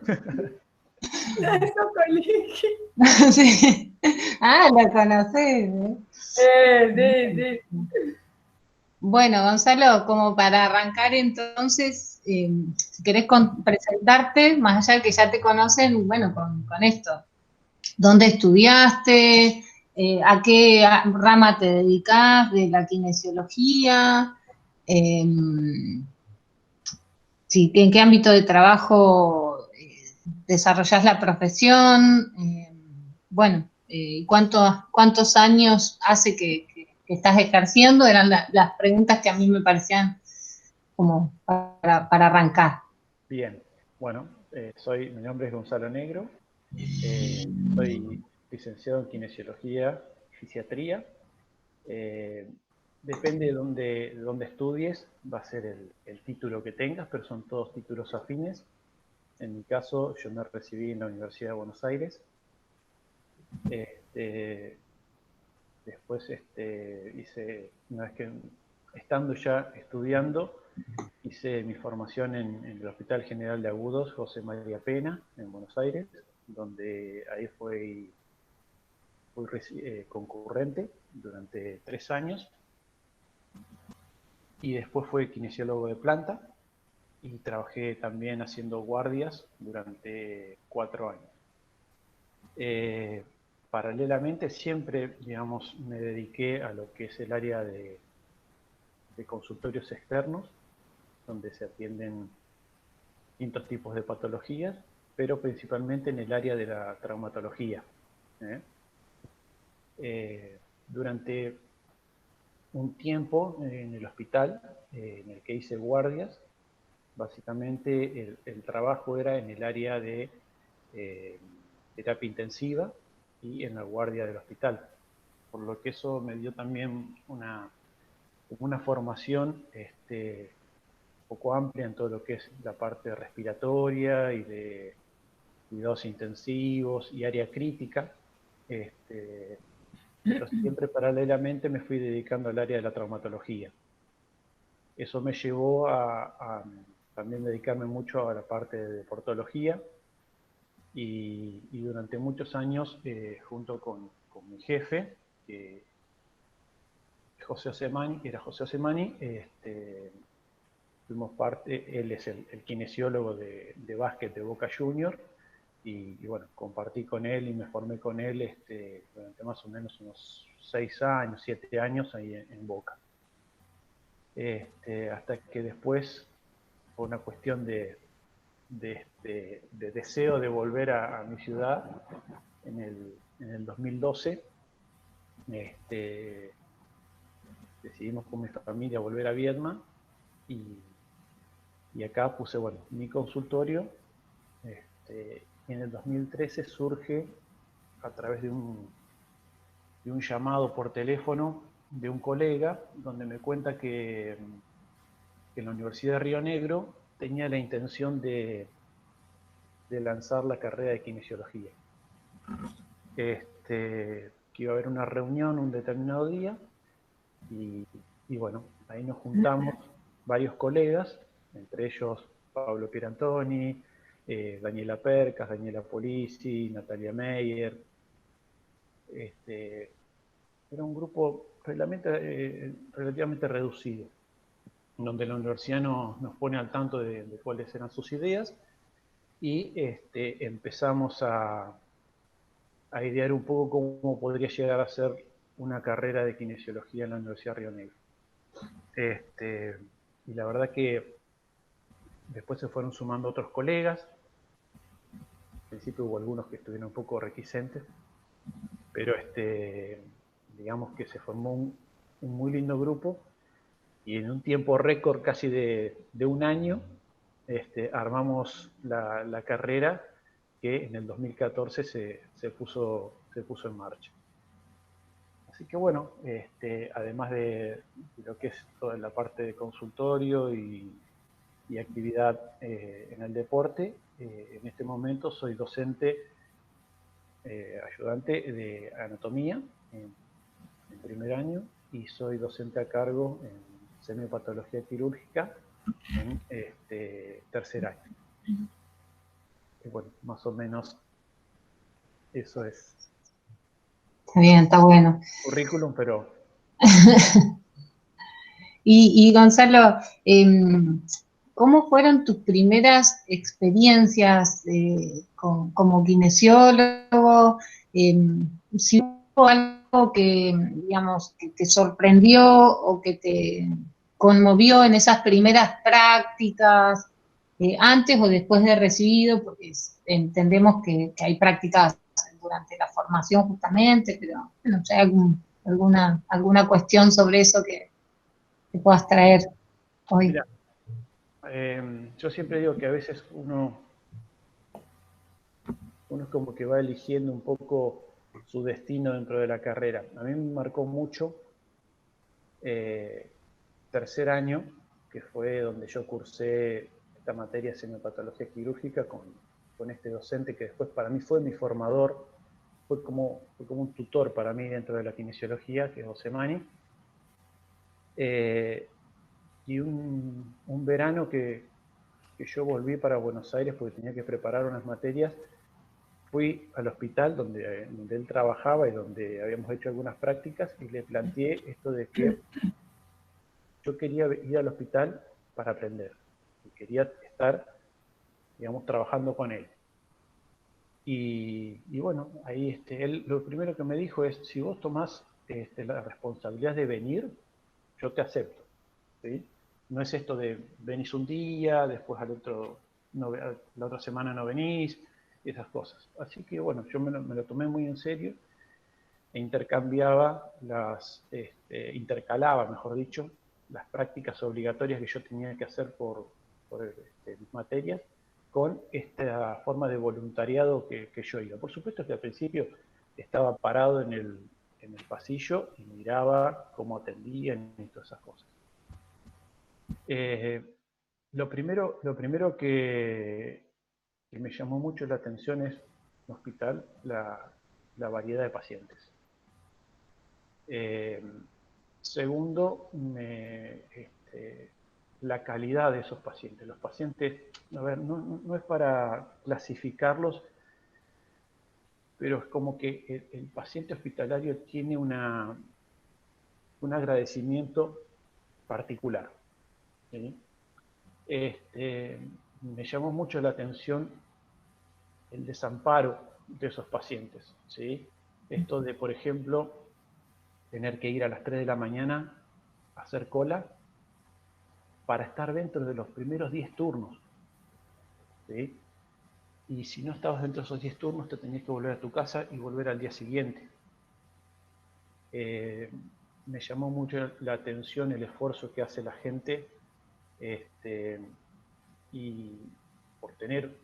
Eso colegio. Sí. Ah, lo conocés, ¿eh? Sí, sí. Bueno, Gonzalo, como para arrancar entonces, si querés presentarte, más allá de que ya te conocen, bueno, con esto. ¿Dónde estudiaste? ¿A qué rama te dedicás de la kinesiología? Eh, sí, ¿en qué ámbito de trabajo desarrollás la profesión? Bueno, ¿cuántos años hace que estás ejerciendo? Eran las preguntas que a mí me parecían como para arrancar. Bien, bueno, mi nombre es Gonzalo Negro, soy licenciado en Kinesiología y Fisiatría. Eh, Depende de dónde estudies, va a ser el título que tengas, pero son todos títulos afines. En mi caso, yo me recibí en la Universidad de Buenos Aires. Este, Después una vez que estando ya estudiando, hice mi formación en el Hospital General de Agudos José María Pena, en Buenos Aires, donde ahí fui concurrente durante 3 años. Y después fui kinesiólogo de planta y trabajé también haciendo guardias durante 4 años. Paralelamente siempre, digamos, me dediqué a lo que es el área de consultorios externos, donde se atienden distintos tipos de patologías, pero principalmente en el área de la traumatología. Durante un tiempo en el hospital en el que hice guardias, básicamente el trabajo era en el área de terapia intensiva y en la guardia del hospital, por lo que eso me dio también una formación poco amplia en todo lo que es la parte respiratoria y de cuidados intensivos y área crítica, pero siempre paralelamente me fui dedicando al área de la traumatología. Eso me llevó a también dedicarme mucho a la parte de deportología y durante muchos años, junto con mi jefe, que era José Osemani, fuimos parte. Él es el kinesiólogo de básquet de Boca Junior, y bueno, compartí con él y me formé con él durante más o menos unos 6 años, 7 años ahí en Boca. Hasta que después, por una cuestión de deseo de volver a mi ciudad, en el 2012, decidimos con mi familia volver a Viedma, y acá puse, bueno, mi consultorio. En el 2013 surge a través de un llamado por teléfono de un colega, donde me cuenta que en la Universidad de Río Negro tenía la intención de lanzar la carrera de kinesiología. Que iba a haber una reunión un determinado día, y bueno, ahí nos juntamos varios colegas, entre ellos Pablo Pierantoni, Daniela Percas, Daniela Polisi, Natalia Meyer. Era un grupo relativamente reducido, donde la universidad nos pone al tanto de cuáles eran sus ideas, y empezamos a idear un poco cómo podría llegar a ser una carrera de kinesiología en la Universidad de Río Negro. Y la verdad que después se fueron sumando otros colegas. Al principio hubo algunos que estuvieron un poco reticentes, pero digamos que se formó un muy lindo grupo, y en un tiempo récord, casi de un año, armamos la carrera, que en el 2014 se puso en marcha. Así que bueno, además de lo que es toda la parte de consultorio y actividad en el deporte, en este momento soy docente ayudante de anatomía en primer año, y soy docente a cargo en semiopatología quirúrgica en tercer año. bueno, más o menos eso es Está bien, está bueno. currículum, pero Y Gonzalo, ¿cómo fueron tus primeras experiencias como kinesiólogo? Si hubo algo que, digamos, que te sorprendió o que te conmovió en esas primeras prácticas, antes o después de recibido, porque entendemos que hay prácticas durante la formación justamente, pero no sé, alguna cuestión sobre eso que puedas traer hoy. mira, yo siempre digo que a veces uno es como que va eligiendo un poco su destino dentro de la carrera. A mí me marcó mucho tercer año, que fue donde yo cursé esta materia de semiopatología quirúrgica con este docente que después para mí fue mi formador, fue como un tutor para mí dentro de la kinesiología, que es José Mani. Y un verano que yo volví para Buenos Aires porque tenía que preparar unas materias, fui al hospital donde él trabajaba y donde habíamos hecho algunas prácticas y le planteé esto de que yo quería ir al hospital para aprender y quería estar, digamos, trabajando con él. Y bueno, ahí él lo primero que me dijo es, si vos tomás la responsabilidad de venir, yo te acepto, ¿sí? No es esto de venís un día, después al otro, no, la otra semana no venís, y esas cosas. Así que bueno, yo me lo tomé muy en serio e intercalaba, mejor dicho, las prácticas obligatorias que yo tenía que hacer por mis materias con esta forma de voluntariado que yo iba. Por supuesto que al principio estaba parado en el pasillo y miraba cómo atendían y todas esas cosas. Lo primero que me llamó mucho la atención es, en el hospital, la variedad de pacientes. Segundo, la calidad de esos pacientes. Los pacientes, a ver, no es para clasificarlos, pero es como que el paciente hospitalario tiene un agradecimiento particular, ¿sí? Me llamó mucho la atención el desamparo de esos pacientes, ¿sí? Esto de, por ejemplo, tener que ir a las 3 de la mañana a hacer cola para estar dentro de los primeros 10 turnos, ¿sí? Y si no estabas dentro de esos 10 turnos, te tenías que volver a tu casa y volver al día siguiente. Me llamó mucho la atención el esfuerzo que hace la gente y por tener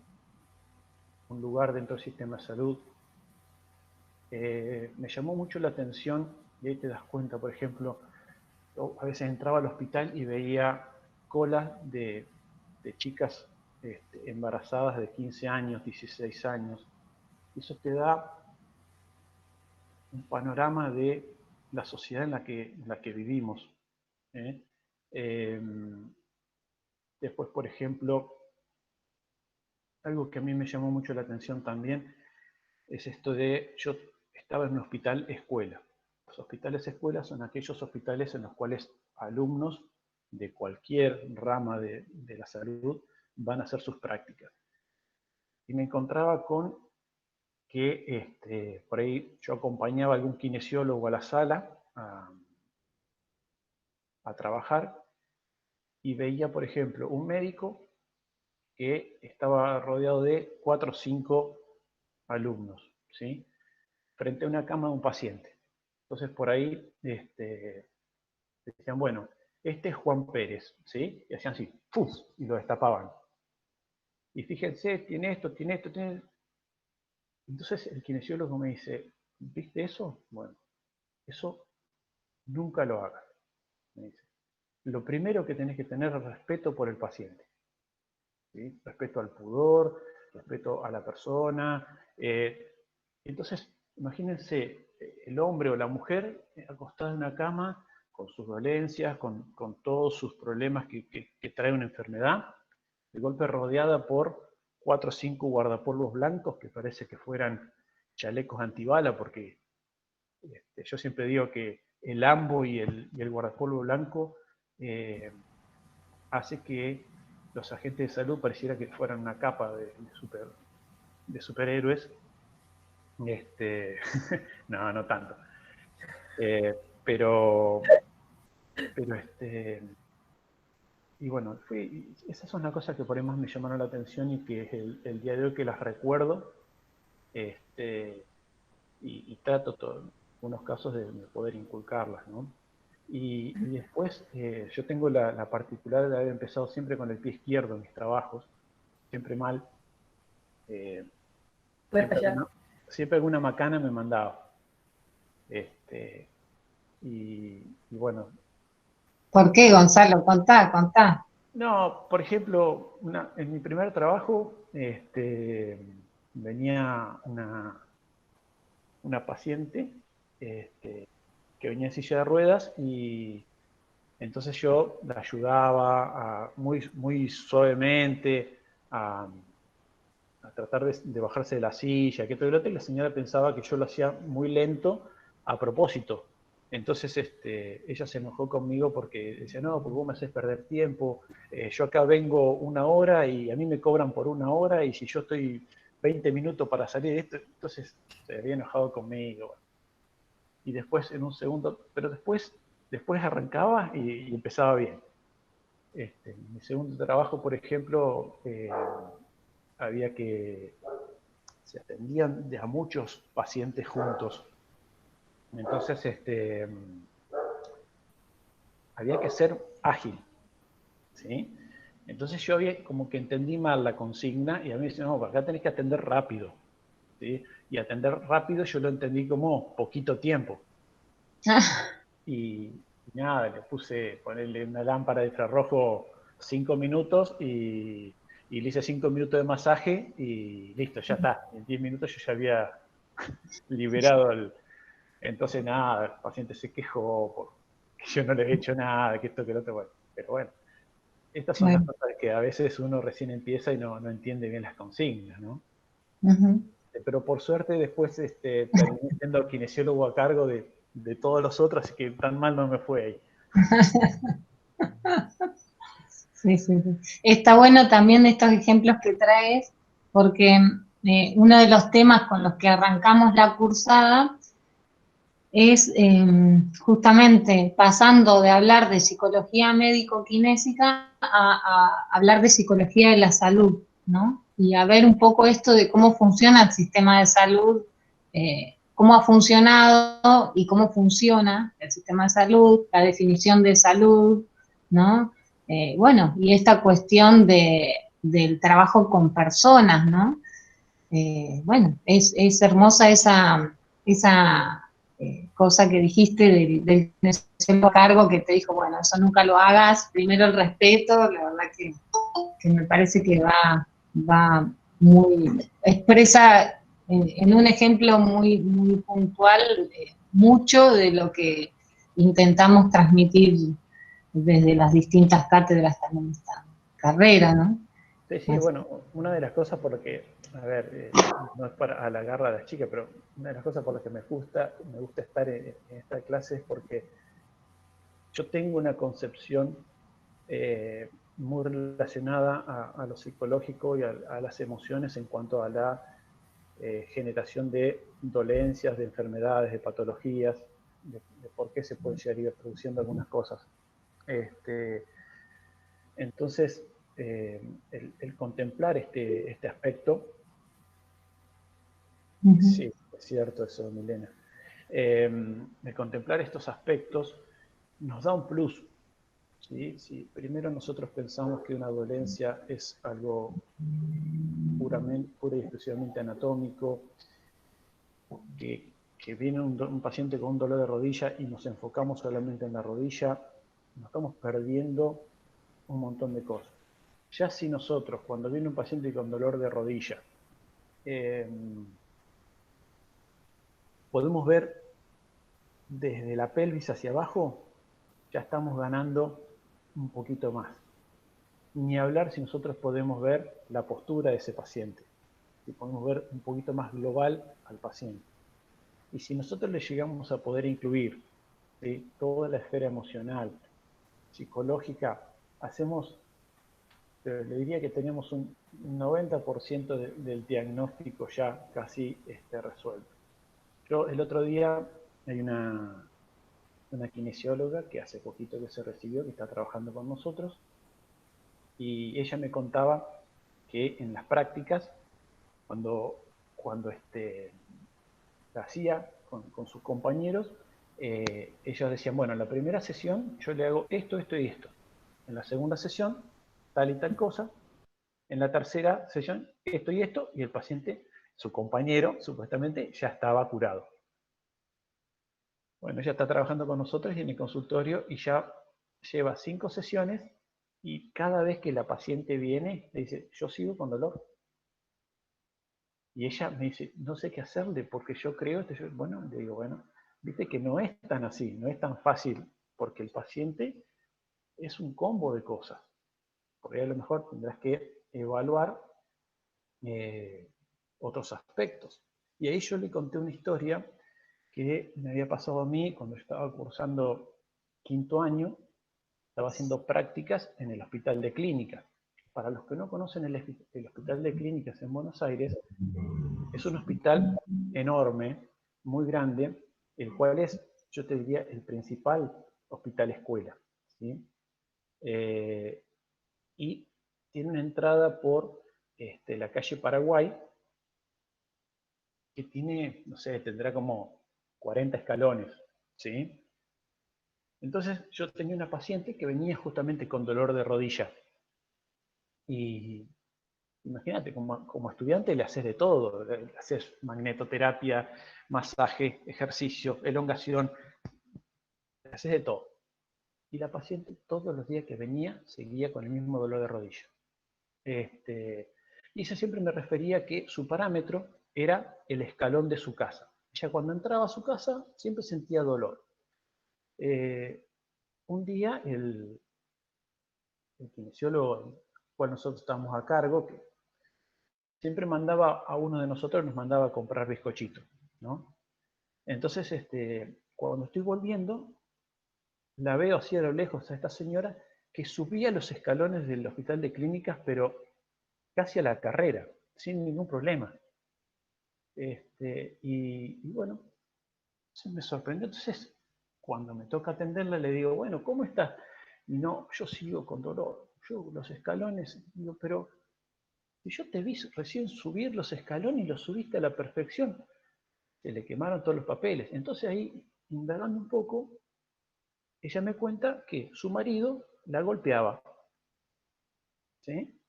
un lugar dentro del sistema de salud. Me llamó mucho la atención, y ahí te das cuenta, por ejemplo, a veces entraba al hospital y veía colas de chicas embarazadas de 15 años, 16 años. Eso te da un panorama de la sociedad en la que vivimos, ¿eh? Después, por ejemplo, algo que a mí me llamó mucho la atención también es esto de, yo estaba en un hospital escuela. Los hospitales escuela son aquellos hospitales en los cuales alumnos de cualquier rama de la salud van a hacer sus prácticas. Y me encontraba con que por ahí yo acompañaba a algún kinesiólogo a la sala a trabajar y veía, por ejemplo, un médico que estaba rodeado de 4 o 5 alumnos, ¿sí? Frente a una cama de un paciente. Entonces por ahí decían, bueno, este es Juan Pérez, ¿sí? Y hacían así, ¡fuf! Y lo destapaban. Y fíjense, tiene esto, tiene esto, tiene... Entonces el kinesiólogo me dice, ¿viste eso? Bueno, eso nunca lo hagas, me dice. Lo primero que tenés que tener es respeto por el paciente, ¿sí? Respeto al pudor, respeto a la persona. Entonces, imagínense el hombre o la mujer acostada en una cama con sus dolencias, con todos sus problemas que trae una enfermedad, de golpe rodeada por 4 o 5 guardapolvos blancos que parece que fueran chalecos antibala, porque yo siempre digo que el ambo y el guardapolvo blanco hace que los agentes de salud pareciera que fueran una capa de superhéroes. No, no tanto. Pero y bueno, esas son las cosas que por ahí más me llamaron la atención y que es el día de hoy que las recuerdo, y trato en algunos casos de poder inculcarlas, ¿no? Y después yo tengo la particularidad de haber empezado siempre con el pie izquierdo en mis trabajos, siempre mal. Puede Siempre fallar. siempre alguna macana me mandaba. Y bueno, ¿Por qué, Gonzalo? Contá, contá. no, por ejemplo, en mi primer trabajo venía una paciente que venía en silla de ruedas y entonces yo la ayudaba muy, muy suavemente a tratar de bajarse de la silla, que todo el otro, y la señora pensaba que yo lo hacía muy lento a propósito. Entonces ella se enojó conmigo porque decía, no, porque vos me haces perder tiempo, yo acá vengo 1 hora y a mí me cobran por 1 hora y si yo estoy 20 minutos para salir de esto, entonces se había enojado conmigo. Y después en un segundo, pero después arrancaba y empezaba bien. Mi segundo trabajo, por ejemplo, había que se atendían de a muchos pacientes juntos. Entonces, había que ser ágil, ¿sí? Entonces yo había como que entendí mal la consigna y a mí me decían, no, acá tenés que atender rápido, ¿sí? Y atender rápido yo lo entendí como poquito tiempo. Y nada, le puse ponerle una lámpara de infrarrojo 5 minutos y le hice 5 minutos de masaje y listo, ya está. En 10 minutos yo ya había liberado entonces nada, el paciente se quejó porque yo no le he hecho nada, que esto, que lo otro, bueno, pero bueno, estas son las Claro. cosas que a veces uno recién empieza y no entiende bien las consignas, ¿no? Ujú. Pero por suerte después terminé siendo kinesiólogo a cargo de todos los otros, así que tan mal no me fue ahí. Sí, sí, sí. Está bueno también estos ejemplos que traes, porque uno de los temas con los que arrancamos la cursada es justamente pasando de hablar de psicología médico-kinésica a hablar de psicología de la salud, ¿no? Y a ver un poco esto de cómo funciona el sistema de salud, cómo ha funcionado y cómo funciona el sistema de salud, la definición de salud, ¿no? Bueno, y esta cuestión del trabajo con personas, ¿no? Bueno, es hermosa esa cosa que dijiste del kinesiólogo a cargo que te dijo, bueno, eso nunca lo hagas, primero el respeto, la verdad que me parece que va muy, expresa en un ejemplo muy, muy puntual mucho de lo que intentamos transmitir desde las distintas cátedras también de esta carrera, ¿no? Sí, sí, bueno, una de las cosas por las que, a ver, no es para halagar a las chicas, pero una de las cosas por las que me gusta estar en esta clase es porque yo tengo una concepción muy relacionada a lo psicológico y a las emociones en cuanto a la generación de dolencias, de enfermedades, de patologías, de por qué se pueden seguir produciendo algunas cosas. Entonces, el contemplar este aspecto, Uh-huh. sí, es cierto eso, Milena, el contemplar estos aspectos nos da un plus. ¿Sí? Si primero nosotros pensamos que una dolencia es algo pura y exclusivamente anatómico, que viene un paciente con un dolor de rodilla y nos enfocamos solamente en la rodilla, nos estamos perdiendo un montón de cosas. Ya si nosotros, cuando viene un paciente con dolor de rodilla, podemos ver desde la pelvis hacia abajo, ya estamos ganando un poquito más. ni hablar si nosotros podemos ver la postura de ese paciente, si podemos ver un poquito más global al paciente. Y si nosotros le llegamos a poder incluir, ¿sí?, toda la esfera emocional, psicológica, le diría que tenemos un 90% del diagnóstico ya casi resuelto. Yo el otro día hay una kinesióloga que hace poquito que se recibió, que está trabajando con nosotros, y ella me contaba que en las prácticas, cuando la hacía con sus compañeros, ellos decían, bueno, en la primera sesión yo le hago esto, esto y esto. En la segunda sesión, tal y tal cosa. En la tercera sesión, esto y esto, y el paciente, su compañero, supuestamente, ya estaba curado. Bueno, ella está trabajando con nosotros y en el consultorio y ya lleva 5 sesiones y cada vez que la paciente viene, le dice, yo sigo con dolor. Y ella me dice, no sé qué hacerle porque yo creo, bueno, le digo, bueno, viste que no es tan así, no es tan fácil, porque el paciente es un combo de cosas. Porque a lo mejor tendrás que evaluar otros aspectos. Y ahí yo le conté una historia que me había pasado a mí cuando estaba cursando 5º año, estaba haciendo prácticas en el Hospital de Clínicas. Para los que no conocen el Hospital de Clínicas en Buenos Aires, es un hospital enorme, muy grande, el cual es, yo te diría, el principal hospital escuela, ¿sí? Y tiene una entrada por la calle Paraguay, que tiene, no sé, tendrá como 40 escalones, ¿sí? Entonces yo tenía una paciente que venía justamente con dolor de rodilla. Y imagínate, como estudiante le haces de todo, le haces magnetoterapia, masaje, ejercicio, elongación, le haces de todo. Y la paciente todos los días que venía seguía con el mismo dolor de rodilla. Y ella siempre me refería que su parámetro era el escalón de su casa. Ella cuando entraba a su casa siempre sentía dolor. Un día el kinesiólogo, el cual nosotros estábamos a cargo, que siempre mandaba a uno de nosotros, nos mandaba a comprar bizcochitos, ¿no? Entonces, cuando estoy volviendo, la veo así a lo lejos a esta señora que subía los escalones del Hospital de Clínicas, pero casi a la carrera, sin ningún problema. Y bueno, eso me sorprendió. Entonces, cuando me toca atenderla, le digo, bueno, ¿cómo estás? Y no, yo sigo con dolor. Yo los escalones, digo, pero si yo te vi recién subir los escalones y los subiste a la perfección, se le quemaron todos los papeles. Entonces ahí, indagando un poco, ella me cuenta que su marido la golpeaba, ¿sí?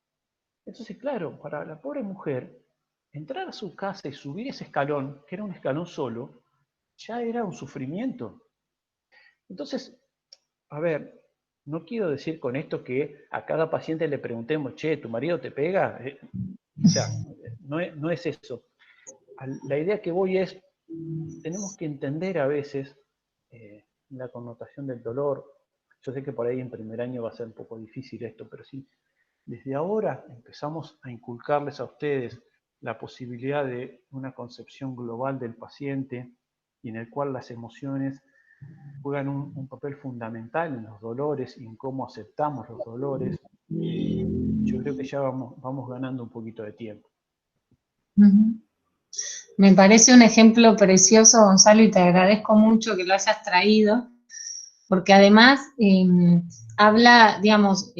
Entonces, claro, para la pobre mujer, entrar a su casa y subir ese escalón, que era un escalón solo, ya era un sufrimiento. Entonces, a ver, no quiero decir con esto que a cada paciente le preguntemos, che, ¿tu marido te pega? O sea, no es eso. La idea que voy es, tenemos que entender a veces la connotación del dolor. Yo sé que por ahí en primer año va a ser un poco difícil esto, pero sí, desde ahora empezamos a inculcarles a ustedes la posibilidad de una concepción global del paciente y en el cual las emociones juegan un papel fundamental en los dolores y en cómo aceptamos los dolores. Yo creo que ya vamos ganando un poquito de tiempo. Me parece un ejemplo precioso, Gonzalo, y te agradezco mucho que lo hayas traído, porque además habla, digamos,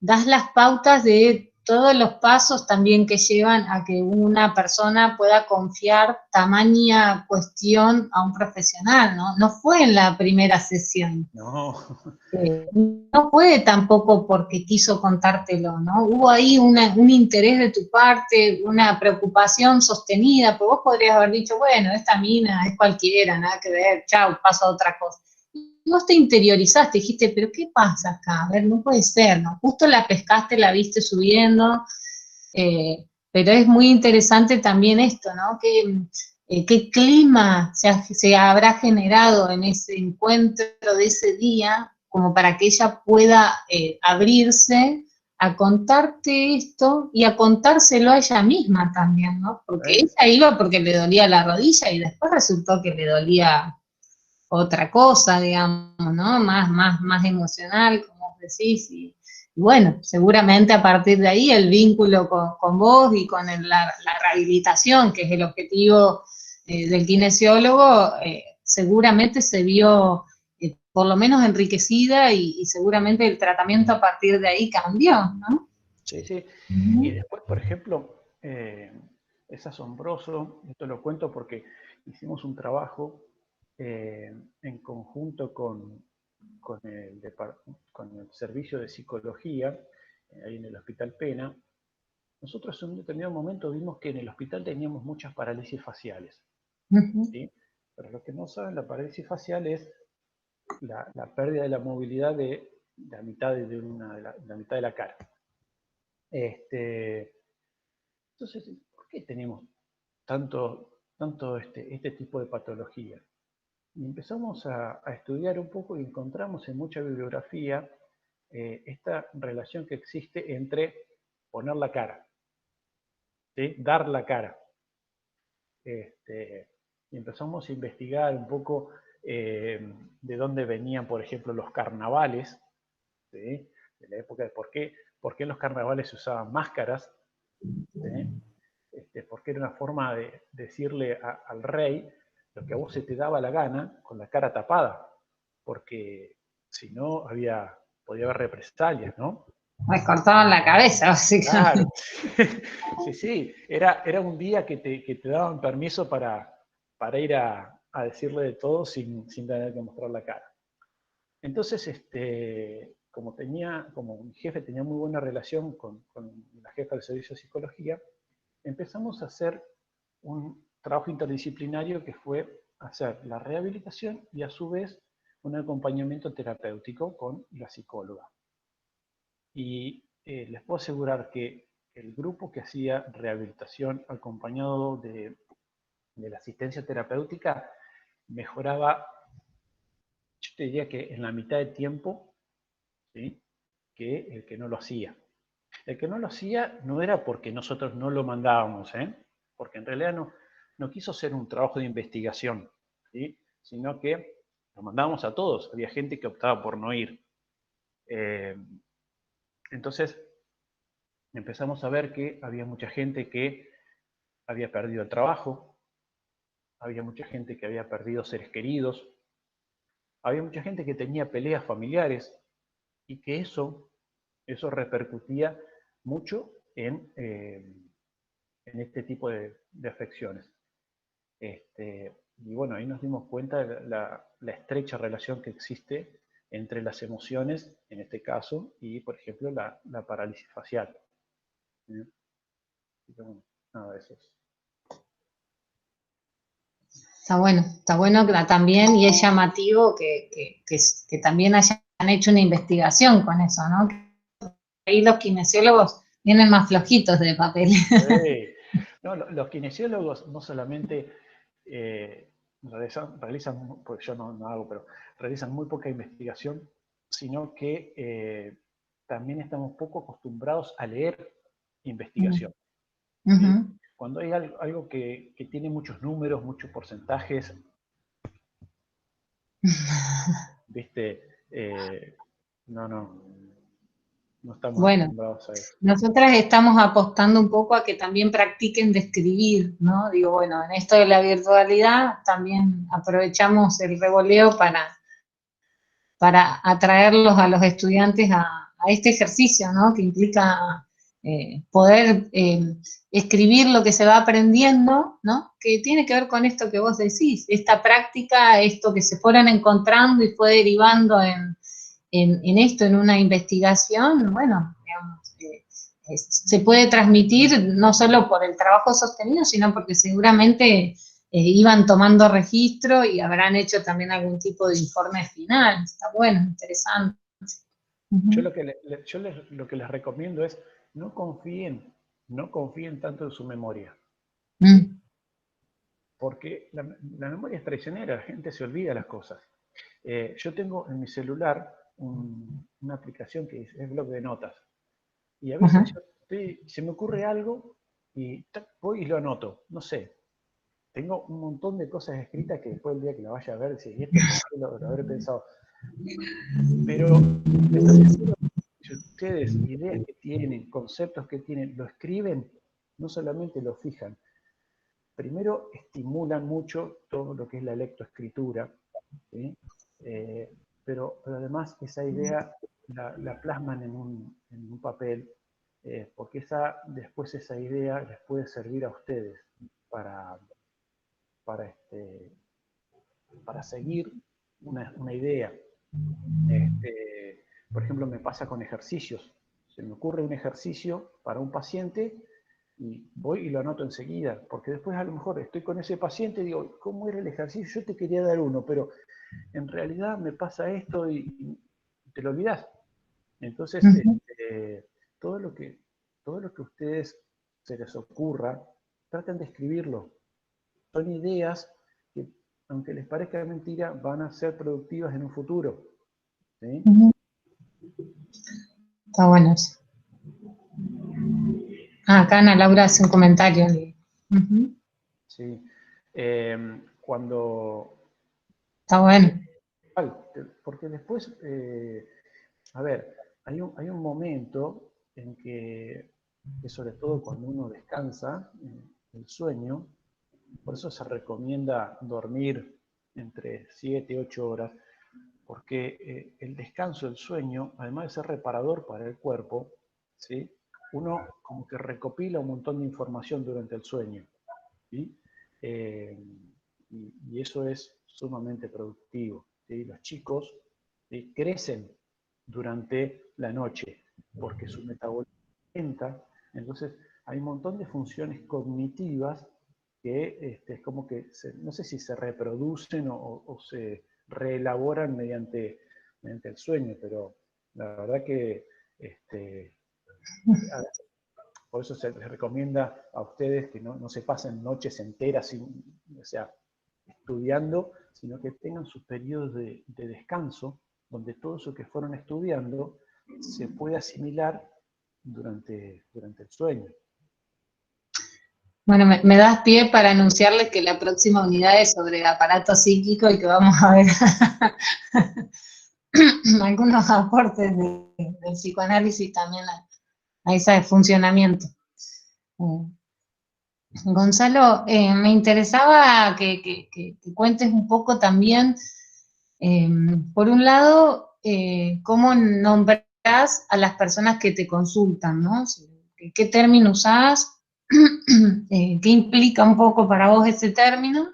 das las pautas de todos los pasos también que llevan a que una persona pueda confiar tamaña cuestión a un profesional, ¿no? No fue en la primera sesión. No. No fue tampoco porque quiso contártelo, ¿no? Hubo ahí un interés de tu parte, una preocupación sostenida, porque vos podrías haber dicho, bueno, esta mina es cualquiera, nada que ver, chau, paso a otra cosa. Y vos te interiorizaste, dijiste, pero ¿qué pasa acá? A ver, no puede ser, ¿no? Justo la pescaste, la viste subiendo, pero es muy interesante también esto, ¿no? ¿Qué clima se habrá generado en ese encuentro de ese día como para que ella pueda abrirse a contarte esto y a contárselo a ella misma también, ¿no? Porque ella iba porque le dolía la rodilla y después resultó que le dolía otra cosa, digamos, ¿no? Más emocional, como vos decís, y bueno, seguramente a partir de ahí el vínculo con vos y con la rehabilitación, que es el objetivo del kinesiólogo, seguramente se vio por lo menos enriquecida y seguramente el tratamiento a partir de ahí cambió, ¿no? Sí, sí. Y después, por ejemplo, es asombroso, esto lo cuento porque hicimos un trabajo en conjunto con el servicio de psicología, ahí en el Hospital Pena. Nosotros en un determinado momento vimos que en el hospital teníamos muchas parálisis faciales, ¿sí? Pero lo que no saben, la parálisis facial es la pérdida de la movilidad de la mitad la mitad de la cara. Entonces, ¿por qué tenemos tanto este tipo de patología? Y empezamos a estudiar un poco y encontramos en mucha bibliografía esta relación que existe entre poner la cara, ¿sí? Dar la cara. Y empezamos a investigar un poco de dónde venían, por ejemplo, los carnavales, ¿sí? De la época de por qué en los carnavales se usaban máscaras, ¿sí? Porque era una forma de decirle al rey lo que a vos se te daba la gana con la cara tapada, porque si no podía haber represalias, ¿no? Me cortaban la cabeza, básicamente. Claro, sí, sí, era un día que te daban permiso para ir a decirle de todo sin tener que mostrar la cara. Entonces, como mi jefe tenía muy buena relación con la jefa del servicio de psicología, empezamos a hacer un trabajo interdisciplinario que fue hacer la rehabilitación y a su vez un acompañamiento terapéutico con la psicóloga. Y les puedo asegurar que el grupo que hacía rehabilitación acompañado de la asistencia terapéutica mejoraba, yo te diría que en la mitad de tiempo, ¿sí? Que el que no lo hacía. El que no lo hacía no era porque nosotros no lo mandábamos, porque en realidad no quiso hacer un trabajo de investigación, ¿sí? Sino que lo mandábamos a todos. Había gente que optaba por no ir. Entonces empezamos a ver que había mucha gente que había perdido el trabajo, había mucha gente que había perdido seres queridos, había mucha gente que tenía peleas familiares y que eso repercutía mucho en este tipo de afecciones. Y bueno, ahí nos dimos cuenta de la estrecha relación que existe entre las emociones, en este caso, y por ejemplo la parálisis facial. Bueno, nada de eso es. Está bueno también, y es llamativo que también hayan hecho una investigación con eso, ¿no? Ahí los kinesiólogos vienen más flojitos de papel. Sí. No, los kinesiólogos no solamente realizan, pues yo no hago, pero realizan muy poca investigación, sino que también estamos poco acostumbrados a leer investigación. ¿Sí? Cuando hay algo que tiene muchos números, muchos porcentajes, ¿viste? No estamos Bueno, acostumbrados a eso. nosotras estamos apostando un poco a que también practiquen de escribir, ¿no? Digo, bueno, en esto de la virtualidad también aprovechamos el revoleo para atraerlos a los estudiantes a este ejercicio, ¿no? Que implica poder escribir lo que se va aprendiendo, ¿no? Que tiene que ver con esto que vos decís, esta práctica, esto que se fueron encontrando y fue derivando en esto, en una investigación, bueno, digamos, se puede transmitir no solo por el trabajo sostenido, sino porque seguramente iban tomando registro y habrán hecho también algún tipo de informe final. Está bueno, interesante. Yo lo que les recomiendo es no confíen tanto en su memoria. ¿Sí? Porque la memoria es traicionera, la gente se olvida las cosas. Yo tengo en mi celular una aplicación que es Bloc de Notas. Y a veces Ajá. se me ocurre algo y voy y lo anoto. No sé, tengo un montón de cosas escritas que después del día que la vaya a ver, si esto, ¿por qué lo habré pensado? Pero les aseguro que si ustedes, ideas que tienen, conceptos que tienen, lo escriben, no solamente lo fijan, primero estimulan mucho todo lo que es la lectoescritura, ¿sí? Eh, pero además esa idea la plasman en un papel, porque después esa idea les puede servir a ustedes para, para, este, para seguir una idea. Por ejemplo, me pasa con ejercicios. Se me ocurre un ejercicio para un paciente y voy y lo anoto enseguida, porque después a lo mejor estoy con ese paciente y digo, ¿cómo era el ejercicio? Yo te quería dar uno, pero en realidad me pasa esto y te lo olvidás. Entonces, Ujú. todo lo que, todo lo que a ustedes se les ocurra, traten de escribirlo. Son ideas que, aunque les parezca mentira, van a ser productivas en un futuro. ¿Sí? Ujú. Está bueno eso. Ah, acá Ana Laura hace un comentario. Ujú. Sí. Cuando... Está bueno. Porque después, a ver, hay un momento en que sobre todo cuando uno descansa, el sueño, por eso se recomienda dormir entre 7 y 8 horas, porque el descanso, el sueño, además de ser reparador para el cuerpo, ¿sí? Uno como que recopila un montón de información durante el sueño, ¿sí? Eh, y eso es sumamente productivo, ¿sí? Los chicos, ¿sí?, crecen durante la noche porque su metabolismo aumenta, entonces hay un montón de funciones cognitivas que es como que, no sé si se reproducen o se reelaboran mediante el sueño, pero la verdad que este, por eso se les recomienda a ustedes que no se pasen noches enteras o sea, estudiando, sino que tengan sus periodos de descanso, donde todo eso que fueron estudiando se puede asimilar durante el sueño. Bueno, me das pie para anunciarles que la próxima unidad es sobre aparato psíquico y que vamos a ver algunos aportes del psicoanálisis también a ese funcionamiento. Eh, Gonzalo, me interesaba que cuentes un poco también, eh, por un lado, cómo nombrás a las personas que te consultan, ¿no? ¿Qué término usás? ¿Qué implica un poco para vos ese término?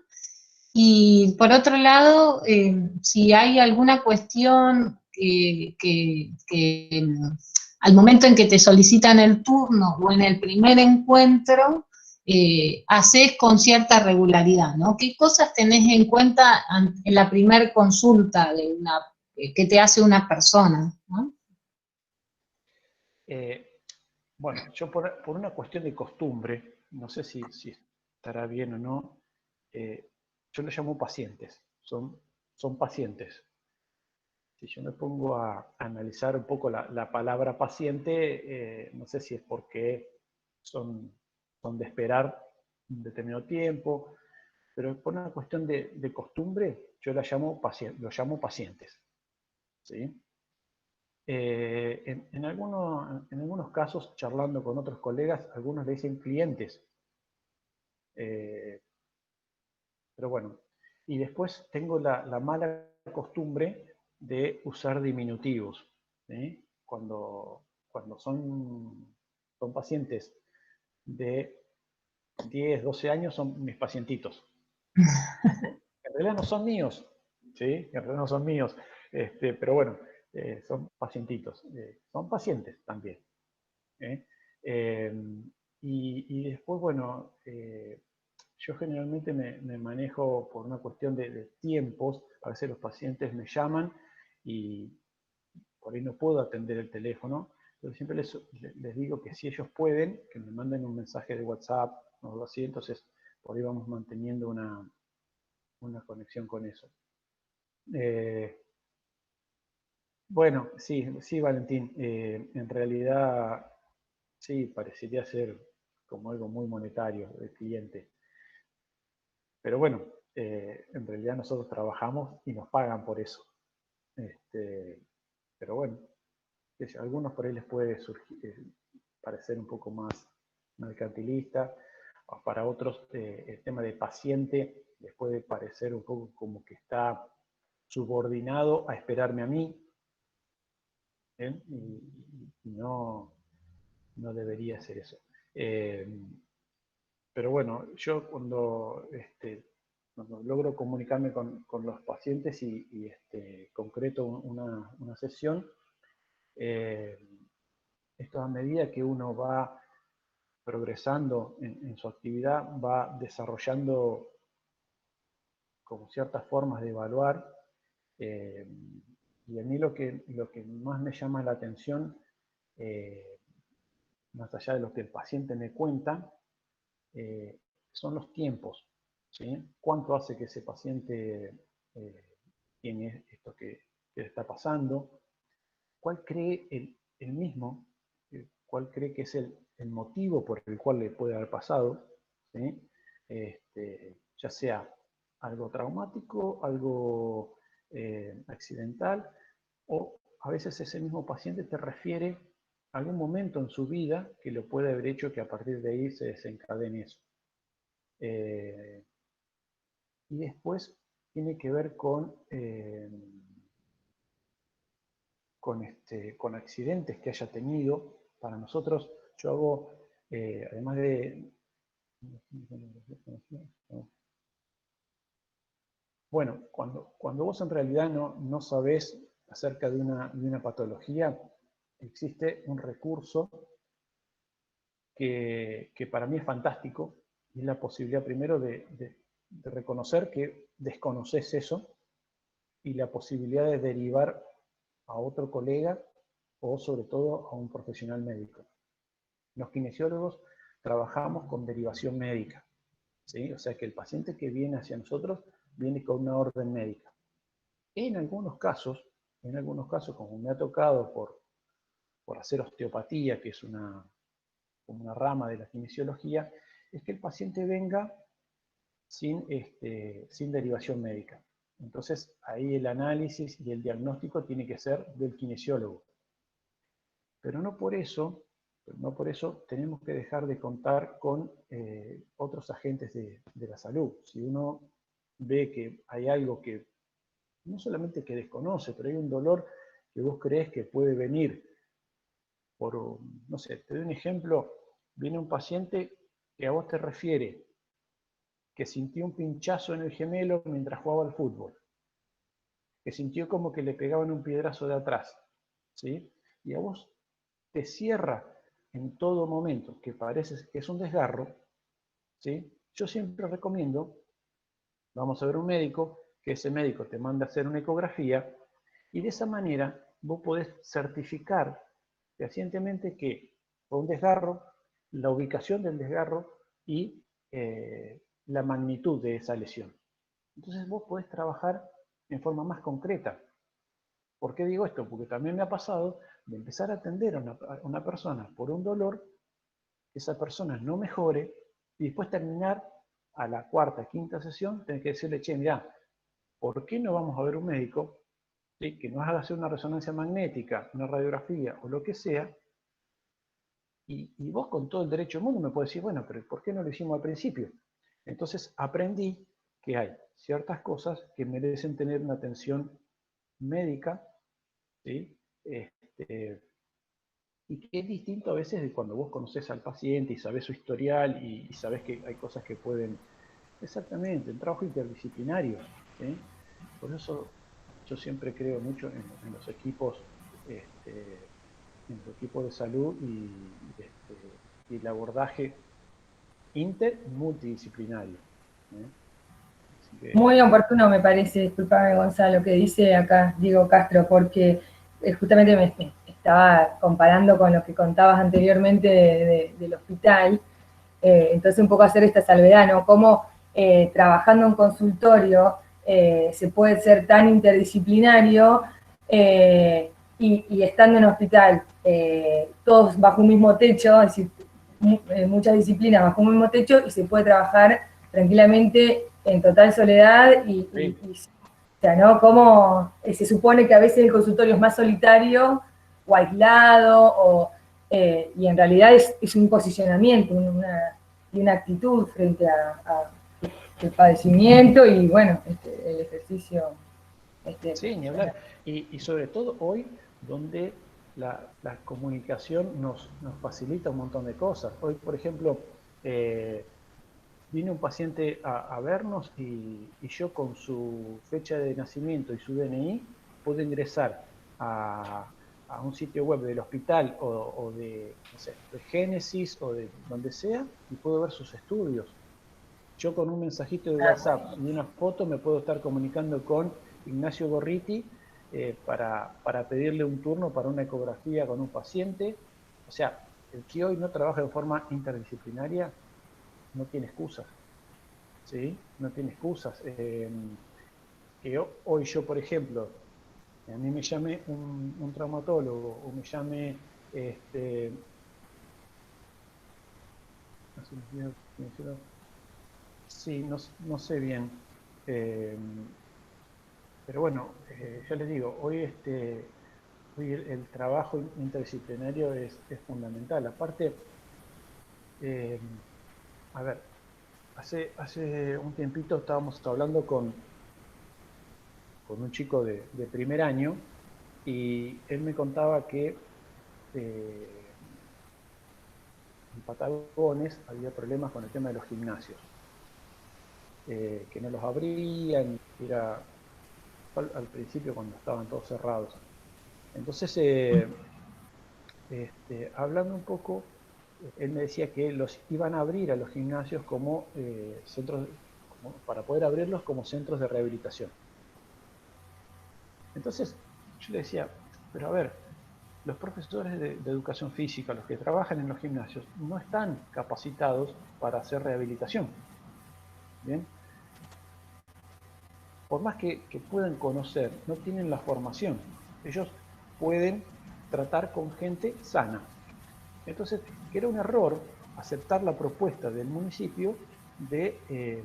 Y por otro lado, si hay alguna cuestión que al momento en que te solicitan el turno o en el primer encuentro, haces con cierta regularidad, ¿no? ¿Qué cosas tenés en cuenta en la primer consulta que te hace una persona, ¿no? Bueno, yo por una cuestión de costumbre, no sé si estará bien o no, yo los llamo pacientes, son pacientes. Si yo me pongo a analizar un poco la palabra paciente, no sé si es porque son, son de esperar un determinado tiempo, pero por una cuestión de costumbre, yo los llamo pacientes. ¿Sí? En algunos casos, charlando con otros colegas, algunos le dicen clientes. Eh, pero bueno, y después tengo la mala costumbre de usar diminutivos. ¿Sí? Cuando son pacientes de 10, 12 años, son mis pacientitos. En realidad no son míos, ¿sí? En realidad no son míos, pero bueno, son pacientitos, son pacientes también. ¿Eh? Eh, y después, bueno, yo generalmente me manejo por una cuestión de tiempos. A veces los pacientes me llaman y por ahí no puedo atender el teléfono, pero siempre les digo que si ellos pueden, que me manden un mensaje de WhatsApp o algo así, entonces por ahí vamos manteniendo una conexión con eso. Eh, bueno, sí, sí, Valentín, en realidad sí, parecería ser como algo muy monetario del cliente. Pero bueno, en realidad nosotros trabajamos y nos pagan por eso. Pero bueno, a algunos por ahí les puede parecer un poco más mercantilista, o para otros el tema de paciente les puede parecer un poco como que está subordinado a esperarme a mí, y no debería ser eso. Pero bueno, yo cuando logro comunicarme con los pacientes y concreto una sesión, esto a medida que uno va progresando en su actividad, va desarrollando como ciertas formas de evaluar, y a mí lo que más me llama la atención, más allá de lo que el paciente me cuenta, son los tiempos, ¿sí? ¿Cuánto hace que ese paciente tiene esto que le está pasando? ¿Cuál cree él mismo? ¿Cuál cree que es el motivo por el cual le puede haber pasado? ¿Sí? Ya sea algo traumático, algo accidental, o a veces ese mismo paciente te refiere a algún momento en su vida que lo puede haber hecho que a partir de ahí se desencadene eso. Y después tiene que ver con accidentes que haya tenido. Para nosotros, yo hago, además de... Bueno, cuando vos en realidad no sabés acerca de una patología, existe un recurso que para mí es fantástico, y es la posibilidad primero de reconocer que desconoces eso, y la posibilidad de derivar a otro colega o sobre todo a un profesional médico. Los kinesiólogos trabajamos con derivación médica, ¿sí? O sea que el paciente que viene hacia nosotros viene con una orden médica. En algunos casos, como me ha tocado por hacer osteopatía, que es una rama de la kinesiología, es que el paciente venga sin derivación médica. Entonces, ahí el análisis y el diagnóstico tiene que ser del kinesiólogo. Pero no por eso tenemos que dejar de contar con otros agentes de la salud. Si uno ve que hay algo que no solamente que desconoce, pero hay un dolor que vos crees que puede venir por, no sé, te doy un ejemplo, viene un paciente que a vos te refiere que sintió un pinchazo en el gemelo mientras jugaba al fútbol, que sintió como que le pegaban un piedrazo de atrás, ¿sí? Y a vos te cierra en todo momento, que parece que es un desgarro, ¿sí? Yo siempre recomiendo, vamos a ver un médico, que ese médico te manda a hacer una ecografía, y de esa manera vos podés certificar fehacientemente que fue un desgarro, la ubicación del desgarro y la magnitud de esa lesión. Entonces vos podés trabajar en forma más concreta. ¿Por qué digo esto? Porque también me ha pasado de empezar a atender a una persona por un dolor, que esa persona no mejore, y después terminar a la cuarta, quinta sesión, tener que decirle, che, mirá, ¿por qué no vamos a ver un médico, ¿sí? Que nos haga hacer una resonancia magnética, una radiografía o lo que sea? Y vos con todo el derecho del mundo me podés decir, bueno, pero ¿por qué no lo hicimos al principio? Entonces aprendí que hay ciertas cosas que merecen tener una atención médica, ¿sí? Y que es distinto a veces de cuando vos conocés al paciente y sabés su historial y sabés que hay cosas que pueden... Exactamente, un trabajo interdisciplinario, ¿sí? Por eso yo siempre creo mucho en los equipos, en los equipos de salud y el abordaje inter y multidisciplinario, ¿eh? Muy oportuno me parece, disculpame Gonzalo, que dice acá Diego Castro, porque justamente me estaba comparando con lo que contabas anteriormente del hospital, entonces un poco hacer esta salvedad, ¿no? Cómo trabajando en consultorio se puede ser tan interdisciplinario, y estando en hospital, todos bajo un mismo techo, es decir, muchas disciplinas bajo un mismo techo, y se puede trabajar tranquilamente en total soledad o sea, ¿no? Como se supone que a veces el consultorio es más solitario o aislado, y en realidad es un posicionamiento, una actitud frente a el padecimiento y, bueno, el ejercicio. Sí, ni hablar. Y sobre todo hoy, donde la comunicación nos facilita un montón de cosas. Hoy, por ejemplo, vino un paciente a vernos y yo con su fecha de nacimiento y su DNI puedo ingresar a un sitio web del hospital o de, no sé, de Génesis o de donde sea, y puedo ver sus estudios. Yo con un mensajito de WhatsApp y una foto me puedo estar comunicando con Ignacio Gorriti para pedirle un turno para una ecografía con un paciente. O sea, el que hoy no trabaja de forma interdisciplinaria no tiene excusas. ¿Sí? No tiene excusas. Que hoy yo, por ejemplo, a mí me llame un traumatólogo o me llame, sí, no sé bien, pero bueno, ya les digo, hoy, hoy el trabajo interdisciplinario es fundamental. Aparte, a ver, hace un tiempito estábamos hablando con un chico de primer año, y él me contaba que en Patagones había problemas con el tema de los gimnasios, que no los abrían, era al principio cuando estaban todos cerrados. Entonces, hablando un poco, él me decía que los iban a abrir a los gimnasios como centros, para poder abrirlos como centros de rehabilitación. Entonces, yo le decía, pero a ver, los profesores de educación física, los que trabajan en los gimnasios, no están capacitados para hacer rehabilitación. ¿Bien? Por más que puedan conocer, no tienen la formación. Ellos pueden tratar con gente sana. Entonces, que era un error aceptar la propuesta del municipio de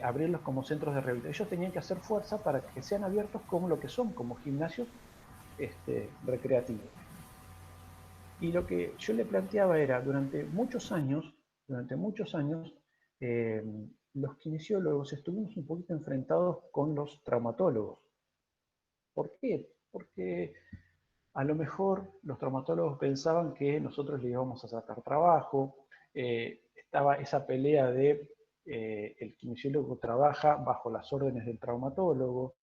abrirlos como centros de rehabilitación. Ellos tenían que hacer fuerza para que sean abiertos como lo que son, como gimnasios recreativos. Y lo que yo le planteaba era, durante muchos años, los kinesiólogos estuvimos un poquito enfrentados con los traumatólogos. ¿Por qué? Porque a lo mejor los traumatólogos pensaban que nosotros le íbamos a sacar trabajo, estaba esa pelea de el kinesiólogo trabaja bajo las órdenes del traumatólogo,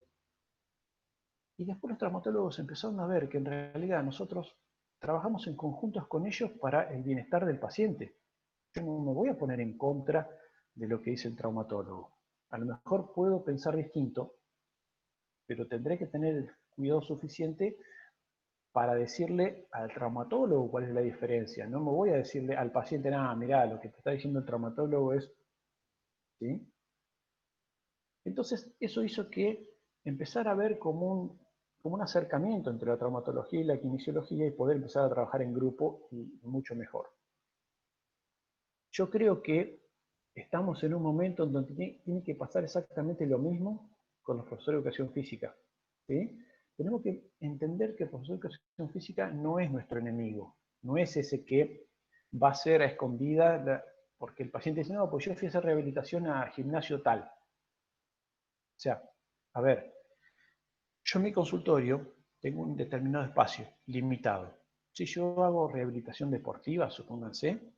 y después los traumatólogos empezaron a ver que en realidad nosotros trabajamos en conjuntos con ellos para el bienestar del paciente. Yo no me voy a poner en contra de lo que dice el traumatólogo. A lo mejor puedo pensar distinto, pero tendré que tener el cuidado suficiente para decirle al traumatólogo cuál es la diferencia. No me voy a decirle al paciente, nada, mirá, lo que te está diciendo el traumatólogo es... ¿Sí? Entonces, eso hizo que empezara a ver como un acercamiento entre la traumatología y la kinesiología, y poder empezar a trabajar en grupo y mucho mejor. Yo creo que estamos en un momento en donde tiene que pasar exactamente lo mismo con los profesores de educación física. ¿Sí? Tenemos que entender que el profesor de educación física no es nuestro enemigo, no es ese que va a ser a escondida, porque el paciente dice, no, pues yo fui a hacer rehabilitación a gimnasio tal. O sea, a ver, yo en mi consultorio tengo un determinado espacio limitado. Si yo hago rehabilitación deportiva, supónganse,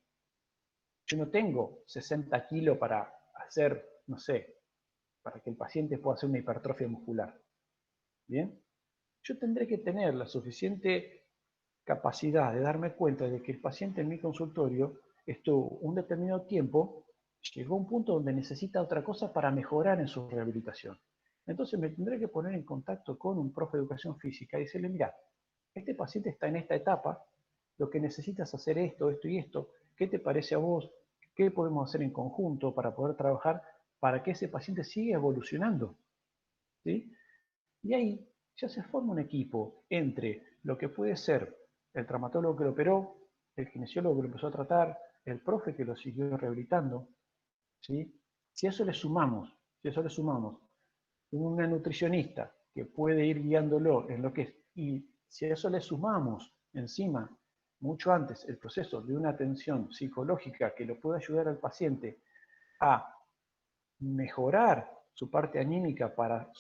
yo no tengo 60 kilos para hacer, no sé, para que el paciente pueda hacer una hipertrofia muscular. ¿Bien? Yo tendré que tener la suficiente capacidad de darme cuenta de que el paciente en mi consultorio estuvo un determinado tiempo, llegó a un punto donde necesita otra cosa para mejorar en su rehabilitación. Entonces me tendré que poner en contacto con un profe de educación física y decirle, mira, este paciente está en esta etapa, lo que necesitas hacer esto, esto y esto, ¿qué te parece a vos? ¿Qué podemos hacer en conjunto para poder trabajar para que ese paciente siga evolucionando? ¿Sí? Y ahí ya se forma un equipo entre lo que puede ser el traumatólogo que lo operó, el kinesiólogo que lo empezó a tratar, el profe que lo siguió rehabilitando, ¿sí? Si a eso le sumamos una nutricionista que puede ir guiándolo en lo que es, y si a eso le sumamos encima, mucho antes, el proceso de una atención psicológica que lo pueda ayudar al paciente a mejorar su parte anímica para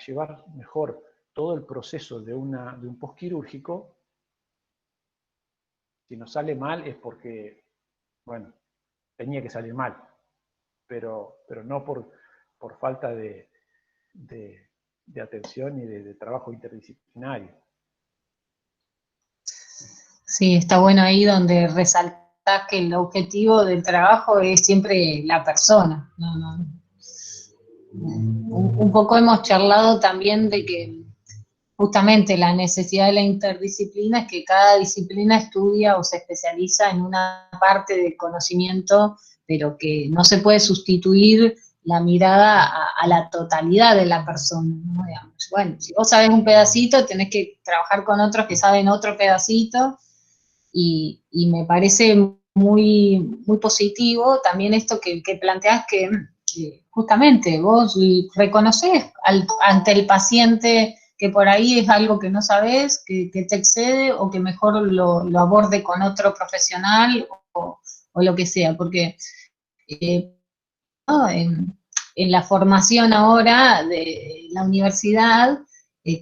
llevar mejor todo el proceso de un postquirúrgico, si nos sale mal es porque, bueno, tenía que salir mal, pero no por falta de atención y de trabajo interdisciplinario. Sí, está bueno ahí donde resaltás que el objetivo del trabajo es siempre la persona. Un poco hemos charlado también de que justamente la necesidad de la interdisciplina es que cada disciplina estudia o se especializa en una parte de conocimiento, pero que no se puede sustituir la mirada a la totalidad de la persona, ¿no? Digamos, bueno, si vos sabés un pedacito, tenés que trabajar con otros que saben otro pedacito, y me parece muy positivo también esto que planteás, que justamente vos reconocés ante el paciente que por ahí es algo que no sabés, que te excede, o que mejor lo aborde con otro profesional o lo que sea, porque ¿no? En la formación ahora de la universidad,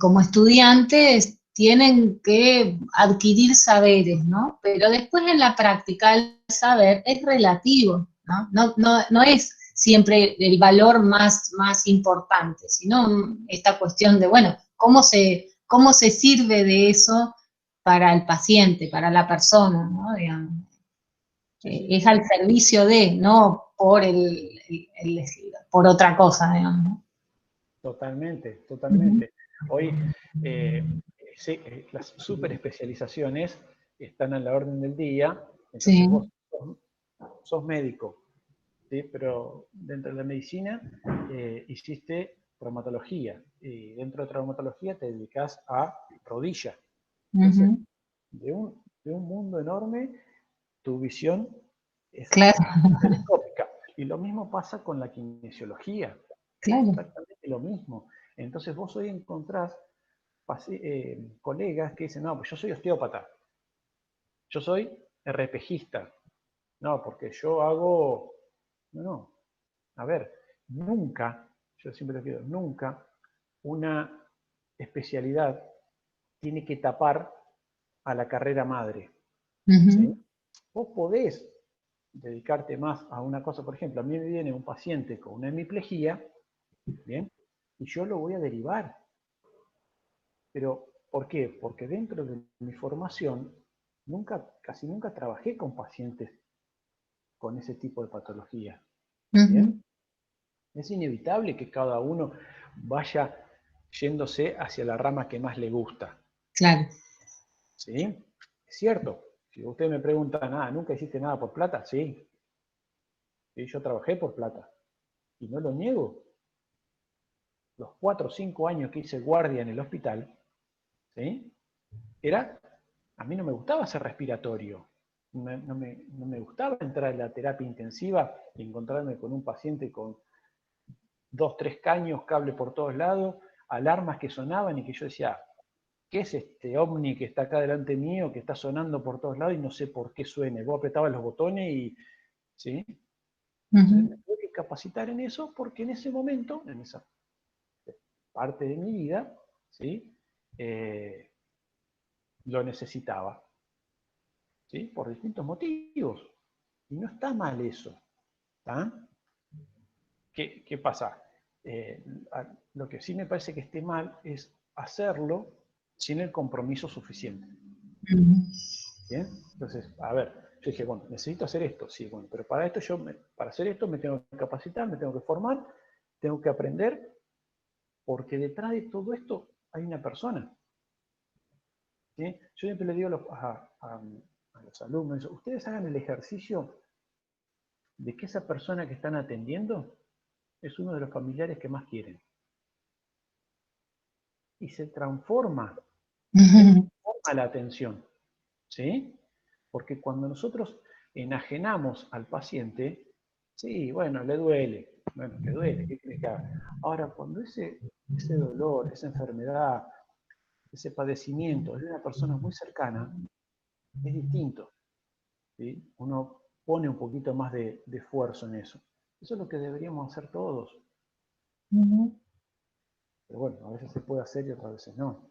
como estudiantes, tienen que adquirir saberes, ¿no? Pero después en la práctica el saber es relativo, ¿no? No es siempre el valor más importante, sino esta cuestión de, bueno, cómo se sirve de eso para el paciente, para la persona, ¿no? Digamos. Es al servicio de, no por otra cosa, digamos. Totalmente, totalmente. Hoy sí, las superespecializaciones están a la orden del día, entonces Sí. vos sos médico, ¿sí? Pero dentro de la medicina hiciste traumatología, y dentro de traumatología te dedicas a rodilla. Entonces, de un mundo enorme, tu visión es Claro, telescópica. Y lo mismo pasa con la kinesiología. claro. Exactamente lo mismo. Entonces vos hoy encontrás colegas que dicen, no, pues yo soy osteópata, yo soy RPGista, no, porque yo hago, no, a ver, nunca, yo siempre lo digo, nunca una especialidad tiene que tapar a la carrera madre, ¿sí? Vos podés dedicarte más a una cosa, por ejemplo, a mí me viene un paciente con una hemiplegia, ¿bien? Y yo lo voy a derivar. Pero, ¿por qué? Porque dentro de mi formación, casi nunca trabajé con pacientes con ese tipo de patología. ¿Bien? Es inevitable que cada uno vaya yéndose hacia la rama que más le gusta. Claro. ¿Sí? Es cierto. Si usted me pregunta, ¿nunca hiciste nada por plata? Sí. Sí, yo trabajé por plata. Y no lo niego. Los 4 o 5 años que hice guardia en el hospital, ¿sí? A mí no me gustaba hacer respiratorio. No me gustaba entrar en la terapia intensiva y encontrarme con un paciente con 2, 3 caños, cable por todos lados, alarmas que sonaban y que yo decía, ¿qué es este ovni que está acá delante mío, que está sonando por todos lados y no sé por qué suene? Vos apretabas los botones y... ¿sí? Entonces me tuve que capacitar en eso porque en ese momento, en esa parte de mi vida, ¿sí? Lo necesitaba, ¿sí? Por distintos motivos. Y no está mal eso. ¿Tá? ¿Qué pasa? Lo que sí me parece que esté mal es hacerlo sin el compromiso suficiente. ¿Bien? Entonces, a ver, yo dije, bueno, necesito hacer esto, sí, bueno, pero para hacer esto me tengo que capacitar, me tengo que formar, tengo que aprender, porque detrás de todo esto hay una persona. ¿Sí? Yo siempre le digo a los alumnos, ustedes hagan el ejercicio de que esa persona que están atendiendo es uno de los familiares que más quieren. y se transforma la atención, ¿sí? Porque cuando nosotros enajenamos al paciente, sí, bueno, le duele, ¿qué crees que haga? Ahora, cuando ese dolor, esa enfermedad, ese padecimiento es de una persona muy cercana, es distinto, ¿sí? Uno pone un poquito más de esfuerzo en eso. Eso es lo que deberíamos hacer todos. Pero bueno, a veces se puede hacer y otras veces no.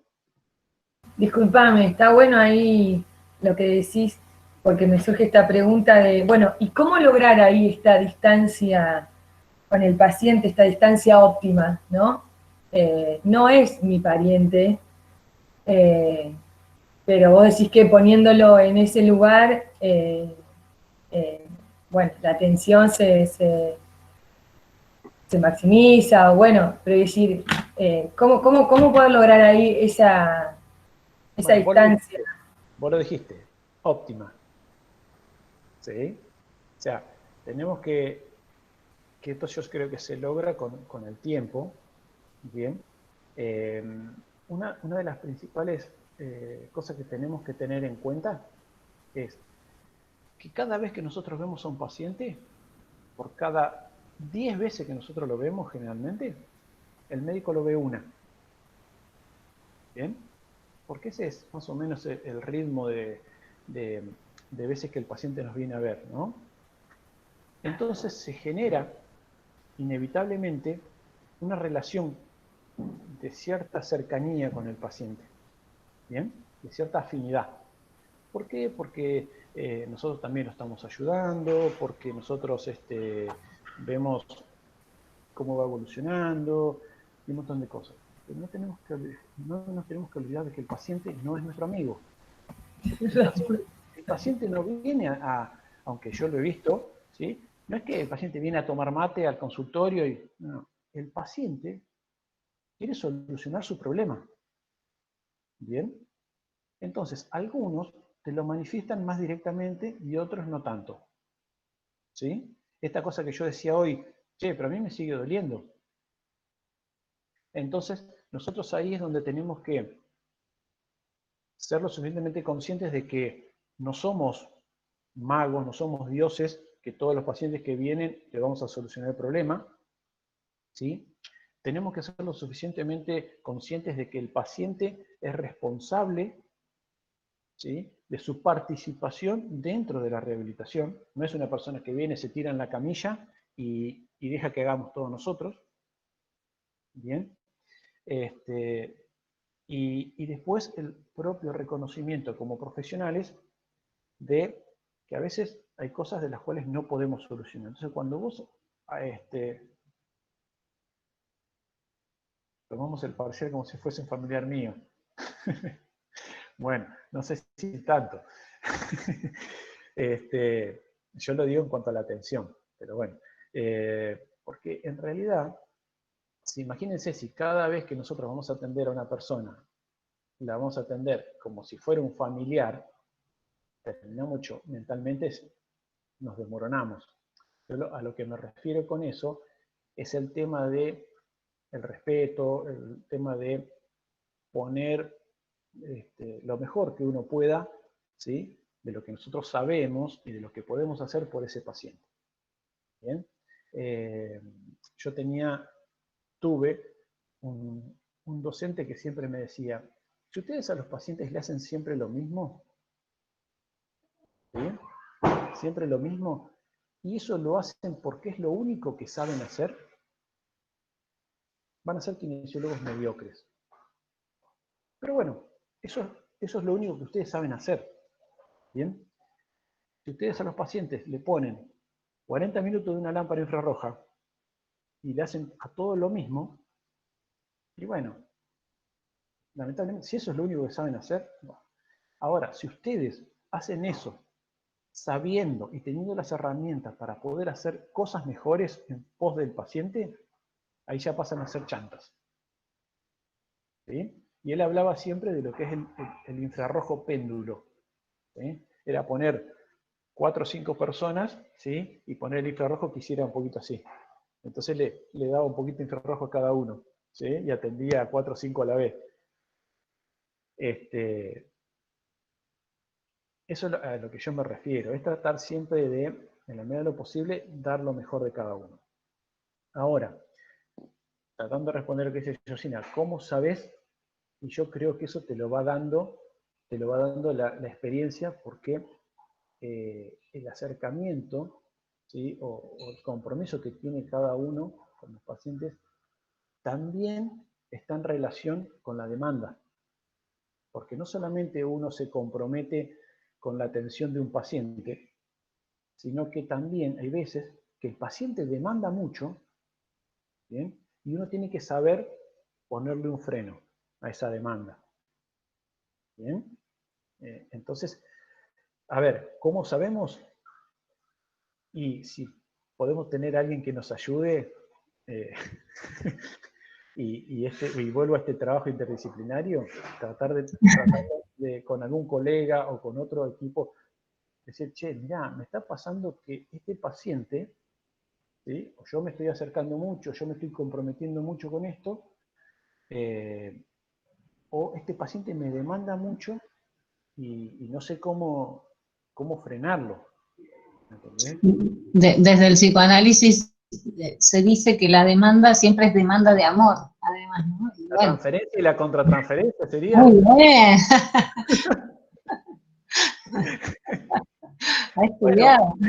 Disculpame, está bueno ahí lo que decís, porque me surge esta pregunta de, bueno, ¿y cómo lograr ahí esta distancia con el paciente, esta distancia óptima, ¿no? No es mi pariente, pero vos decís que poniéndolo en ese lugar, bueno, la atención se maximiza, bueno, pero es decir, ¿cómo poder lograr ahí esa Bueno, distancia? vos lo dijiste, óptima. ¿Sí? O sea, tenemos que esto yo creo que se logra con el tiempo, ¿bien? Una de las principales cosas que tenemos que tener en cuenta es que cada vez que nosotros vemos a un paciente, por cada 10 veces que nosotros lo vemos generalmente, el médico lo ve una. ¿Bien? Porque ese es más o menos el ritmo de veces que el paciente nos viene a ver, ¿no? Entonces se genera inevitablemente una relación de cierta cercanía con el paciente, ¿bien? De cierta afinidad. ¿Por qué? Porque nosotros también lo estamos ayudando, porque nosotros vemos cómo va evolucionando y un montón de cosas. Pero no nos tenemos que olvidar de que el paciente no es nuestro amigo. El paciente no viene aunque yo lo he visto, ¿sí? No es que el paciente viene a tomar mate al consultorio y... No, el paciente quiere solucionar su problema. ¿Bien? Entonces, algunos te lo manifiestan más directamente y otros no tanto. ¿Sí? Esta cosa que yo decía hoy, che, pero a mí me sigue doliendo. Entonces, nosotros ahí es donde tenemos que ser lo suficientemente conscientes de que no somos magos, no somos dioses, que todos los pacientes que vienen le vamos a solucionar el problema. ¿Sí? Tenemos que ser lo suficientemente conscientes de que el paciente es responsable, ¿sí?, de su participación dentro de la rehabilitación. No es una persona que viene, se tira en la camilla y deja que hagamos todos nosotros. Bien. Y después el propio reconocimiento como profesionales de que a veces hay cosas de las cuales no podemos solucionar. Entonces, cuando vos tomamos el parcial como si fuese un familiar mío. Bueno, no sé si tanto. Yo lo digo en cuanto a la atención, pero bueno. Porque en realidad, imagínense si cada vez que nosotros vamos a atender a una persona, la vamos a atender como si fuera un familiar, terminamos mucho mentalmente, nos desmoronamos. Yo a lo que me refiero con eso es el tema de el respeto, el tema de poner lo mejor que uno pueda, ¿sí?, de lo que nosotros sabemos y de lo que podemos hacer por ese paciente. ¿Bien? Yo tuve un docente que siempre me decía, si ustedes a los pacientes le hacen siempre lo mismo, ¿sí?, siempre lo mismo, y eso lo hacen porque es lo único que saben hacer, van a ser kinesiólogos mediocres. Pero bueno, eso es lo único que ustedes saben hacer. ¿Bien? Si ustedes a los pacientes le ponen 40 minutos de una lámpara infrarroja y le hacen a todo lo mismo, y bueno, lamentablemente, si eso es lo único que saben hacer, bueno. Ahora, si ustedes hacen eso sabiendo y teniendo las herramientas para poder hacer cosas mejores en pos del paciente, ahí ya pasan a ser chantas. ¿Sí? Y él hablaba siempre de lo que es el infrarrojo péndulo. ¿Sí? Era poner 4 o 5 personas, ¿sí?, y poner el infrarrojo que hiciera un poquito así. Entonces le daba un poquito de infrarrojo a cada uno, ¿sí?, y atendía a 4 o 5 a la vez. Eso es a lo que yo me refiero, es tratar siempre de, en la medida de lo posible, dar lo mejor de cada uno. Ahora, tratando de responder lo que dice Josina, ¿cómo sabes? Y yo creo que eso te lo va dando la experiencia, porque el acercamiento, ¿sí? o el compromiso que tiene cada uno con los pacientes también está en relación con la demanda. Porque no solamente uno se compromete con la atención de un paciente, sino que también hay veces que el paciente demanda mucho, ¿bien? Y uno tiene que saber ponerle un freno a esa demanda. ¿Bien? Entonces, a ver, ¿cómo sabemos? Y si podemos tener a alguien que nos ayude, y vuelvo a este trabajo interdisciplinario, tratar de con algún colega o con otro equipo, decir, che, mirá, me está pasando que este paciente, ¿sí? O yo me estoy acercando mucho, yo me estoy comprometiendo mucho con esto, o este paciente me demanda mucho y no sé cómo frenarlo. ¿Entendés? Desde el psicoanálisis se dice que la demanda siempre es demanda de amor, además, ¿no? Y La bueno. transferencia y la contratransferencia sería. Muy bien. Ha estudiado. Bueno,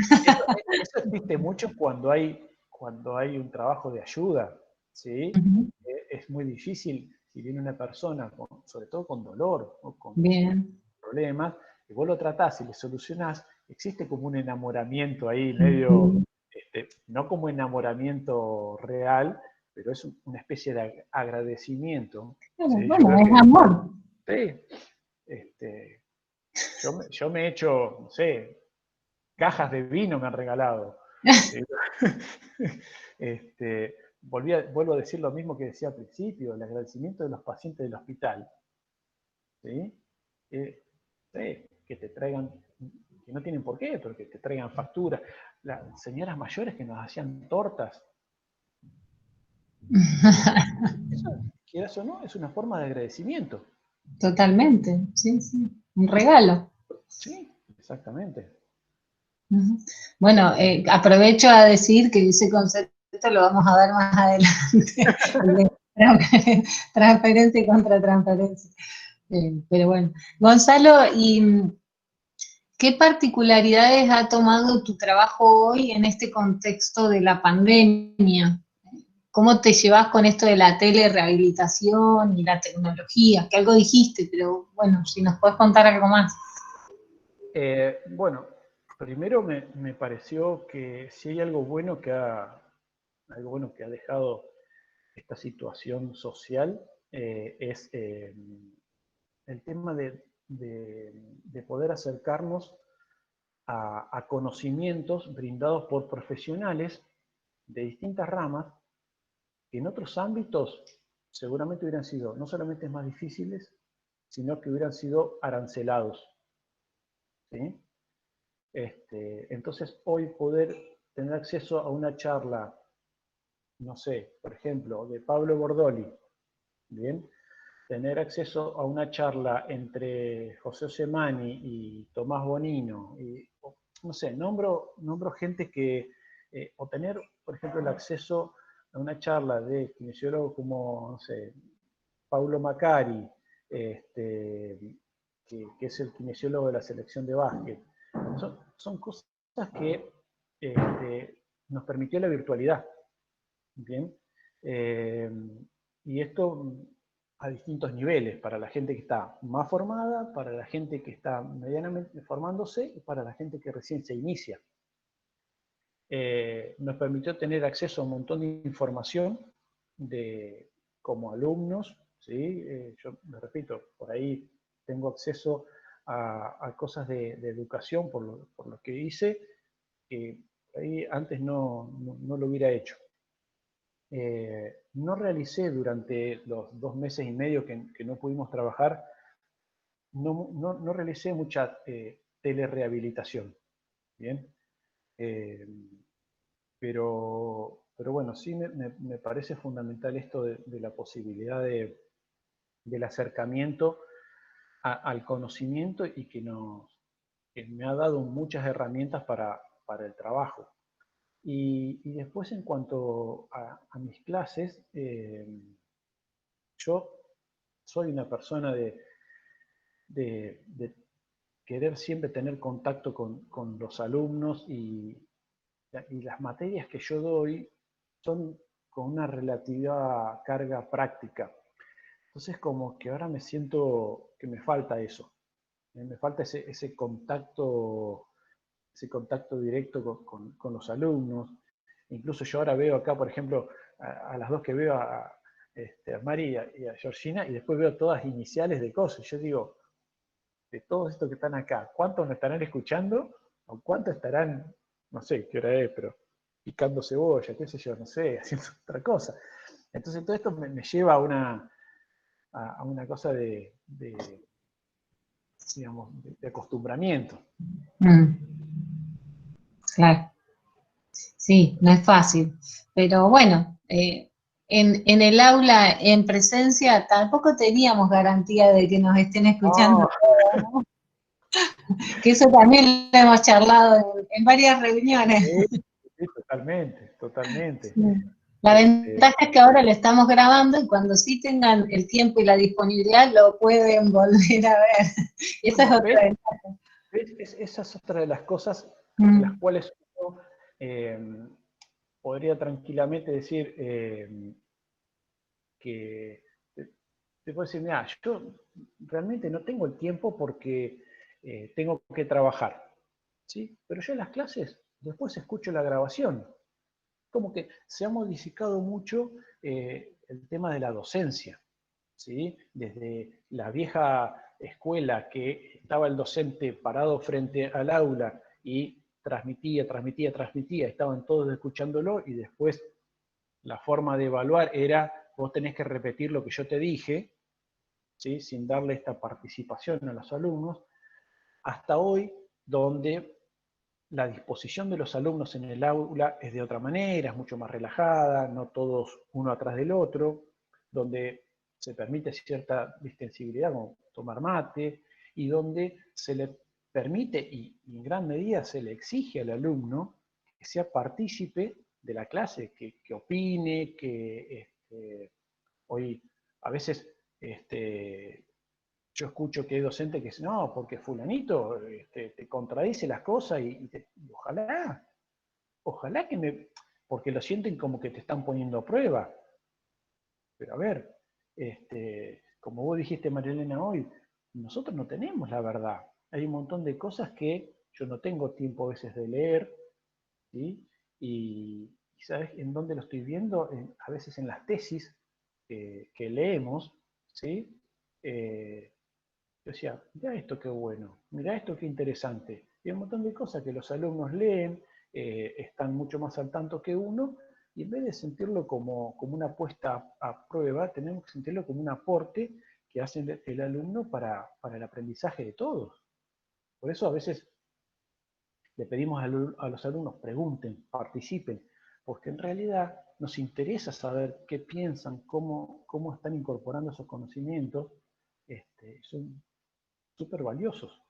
eso existe mucho cuando hay un trabajo de ayuda, ¿sí? Es muy difícil si viene una persona, sobre todo con dolor o con problemas, y vos lo tratás y le solucionás, existe como un enamoramiento ahí medio, no como enamoramiento real, pero es una especie de agradecimiento. ¿Sí? Bueno, es amor. Sí. Yo me he hecho, no sé, cajas de vino me han regalado. Vuelvo a decir lo mismo que decía al principio, el agradecimiento de los pacientes del hospital. ¿Sí? Que te traigan, que no tienen por qué, pero que te traigan facturas. Las señoras mayores que nos hacían tortas. Eso, quieras o no, es una forma de agradecimiento. Totalmente, sí, sí. Un regalo. Sí, exactamente. Bueno, aprovecho a decir que ese concepto lo vamos a ver más adelante. Transferencia y contratransferencia. Pero bueno, Gonzalo, ¿y qué particularidades ha tomado tu trabajo hoy en este contexto de la pandemia? ¿Cómo te llevas con esto de la telerehabilitación y la tecnología? Que algo dijiste, pero bueno, si nos puedes contar algo más. Bueno, primero me pareció que si hay algo bueno que ha dejado esta situación social, es el tema de poder acercarnos a conocimientos brindados por profesionales de distintas ramas que en otros ámbitos seguramente hubieran sido no solamente más difíciles, sino que hubieran sido arancelados. ¿Sí? Entonces, hoy poder tener acceso a una charla, no sé, por ejemplo, de Pablo Bordoli, ¿bien? Tener acceso a una charla entre José Osemani y Tomás Bonino, y, no sé, nombro gente que, o tener, por ejemplo, el acceso a una charla de kinesiólogos como, no sé, Paulo Macari, que es el kinesiólogo de la selección de básquet. Son cosas que nos permitió la virtualidad. ¿Bien? Y esto a distintos niveles, para la gente que está más formada, para la gente que está medianamente formándose y para la gente que recién se inicia. Nos permitió tener acceso a un montón de información como alumnos, ¿sí? Yo me repito, por ahí tengo acceso a cosas de educación por lo que hice, que ahí antes no lo hubiera hecho. No realicé durante los 2 meses y medio que no pudimos trabajar, no realicé mucha telerehabilitación, ¿bien? Pero bueno, sí me parece fundamental esto de la posibilidad del acercamiento al conocimiento y que me ha dado muchas herramientas para el trabajo. Y después, en cuanto a mis clases, yo soy una persona de querer siempre tener contacto con los alumnos, y las materias que yo doy son con una relativa carga práctica. Entonces, como que ahora me siento que me falta eso. Me falta ese contacto directo con los alumnos. Incluso yo ahora veo acá, por ejemplo, a las dos que veo, a Mari y a Georgina, y después veo todas iniciales de cosas. Yo digo, de todos estos que están acá, ¿cuántos me estarán escuchando? ¿O cuántos estarán, no sé qué hora es, pero picando cebolla, qué sé yo, no sé, haciendo otra cosa? Entonces todo esto me lleva a una cosa digamos, de acostumbramiento. Claro. Sí, no es fácil. Pero bueno, en el aula, en presencia, tampoco teníamos garantía de que nos estén escuchando. Oh. Que eso también lo hemos charlado en varias reuniones. Sí, totalmente, totalmente. Sí. La ventaja es que ahora lo estamos grabando y cuando sí tengan el tiempo y la disponibilidad lo pueden volver a ver. Esa es otra ventaja. Esa es otra de las cosas en las cuales uno podría tranquilamente decir que te puedo decir, mira, yo realmente no tengo el tiempo porque tengo que trabajar, ¿sí? Pero yo en las clases después escucho la grabación. Como que se ha modificado mucho el tema de la docencia, ¿sí? Desde la vieja escuela, que estaba el docente parado frente al aula y transmitía, estaban todos escuchándolo, y después la forma de evaluar era, vos tenés que repetir lo que yo te dije, ¿sí? Sin darle esta participación a los alumnos, hasta hoy, donde la disposición de los alumnos en el aula es de otra manera, es mucho más relajada, no todos uno atrás del otro, donde se permite cierta distensibilidad como tomar mate, y donde se le permite, y en gran medida se le exige al alumno que sea partícipe de la clase, que opine, que hoy a veces yo escucho que hay docentes que dicen, no, porque fulanito te contradice las cosas, y ojalá porque lo sienten como que te están poniendo a prueba. Pero a ver, como vos dijiste, Marilena, hoy, nosotros no tenemos la verdad. Hay un montón de cosas que yo no tengo tiempo a veces de leer, ¿sí? Y ¿sabes en dónde lo estoy viendo? A veces en las tesis que leemos, ¿sí? Yo decía, mira esto qué bueno, mira esto qué interesante. Y hay un montón de cosas que los alumnos leen, están mucho más al tanto que uno, y en vez de sentirlo como una puesta a prueba, tenemos que sentirlo como un aporte que hace el alumno para el aprendizaje de todos. Por eso a veces le pedimos a los alumnos, pregunten, participen, porque en realidad nos interesa saber qué piensan, cómo están incorporando esos conocimientos. Son súper valiosos.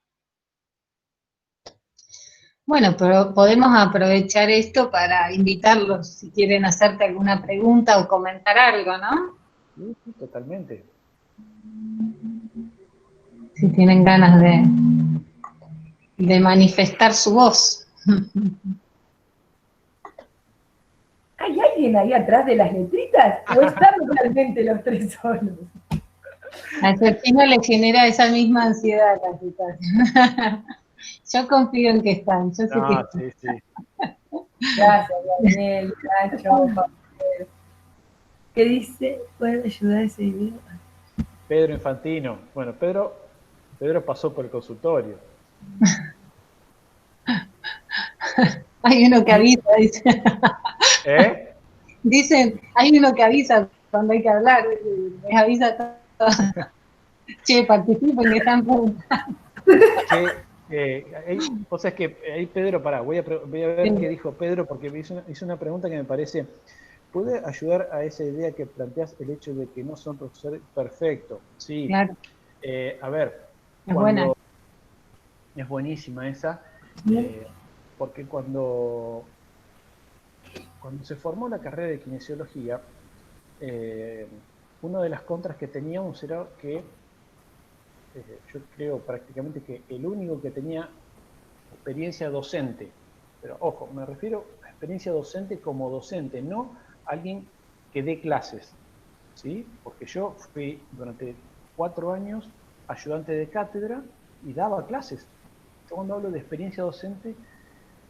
Bueno, pero podemos aprovechar esto para invitarlos si quieren hacerte alguna pregunta o comentar algo, ¿no? Sí, sí, totalmente. Si tienen ganas de manifestar su voz. ¿Hay alguien ahí atrás de las letritas? ¿O están realmente los tres solos? A Georgina le genera esa misma ansiedad la situación. Yo confío en que están. Yo sé que están. Sí, sí. Gracias, Daniel, Nacho, ¿qué dice? ¿Puede ayudar a ese video? Pedro Infantino. Bueno, Pedro pasó por el consultorio. Hay uno que avisa, dice. ¿Eh? Dicen, hay uno que avisa cuando hay que hablar, les avisa todo. Che, participen que están preguntando. O sea, es que ahí Pedro, pará, voy a ver qué dijo Pedro, porque me hizo una pregunta que me parece, ¿puede ayudar a esa idea que planteas, el hecho de que no son profesores perfectos? Sí. Claro. A ver, Es buena. Es buenísima esa, porque cuando se formó la carrera de kinesiología, una de las contras que teníamos era que yo creo prácticamente que el único que tenía experiencia docente, pero ojo, me refiero a experiencia docente como docente, no alguien que dé clases, ¿sí? Porque yo fui durante 4 años ayudante de cátedra y daba clases. Yo cuando hablo de experiencia docente,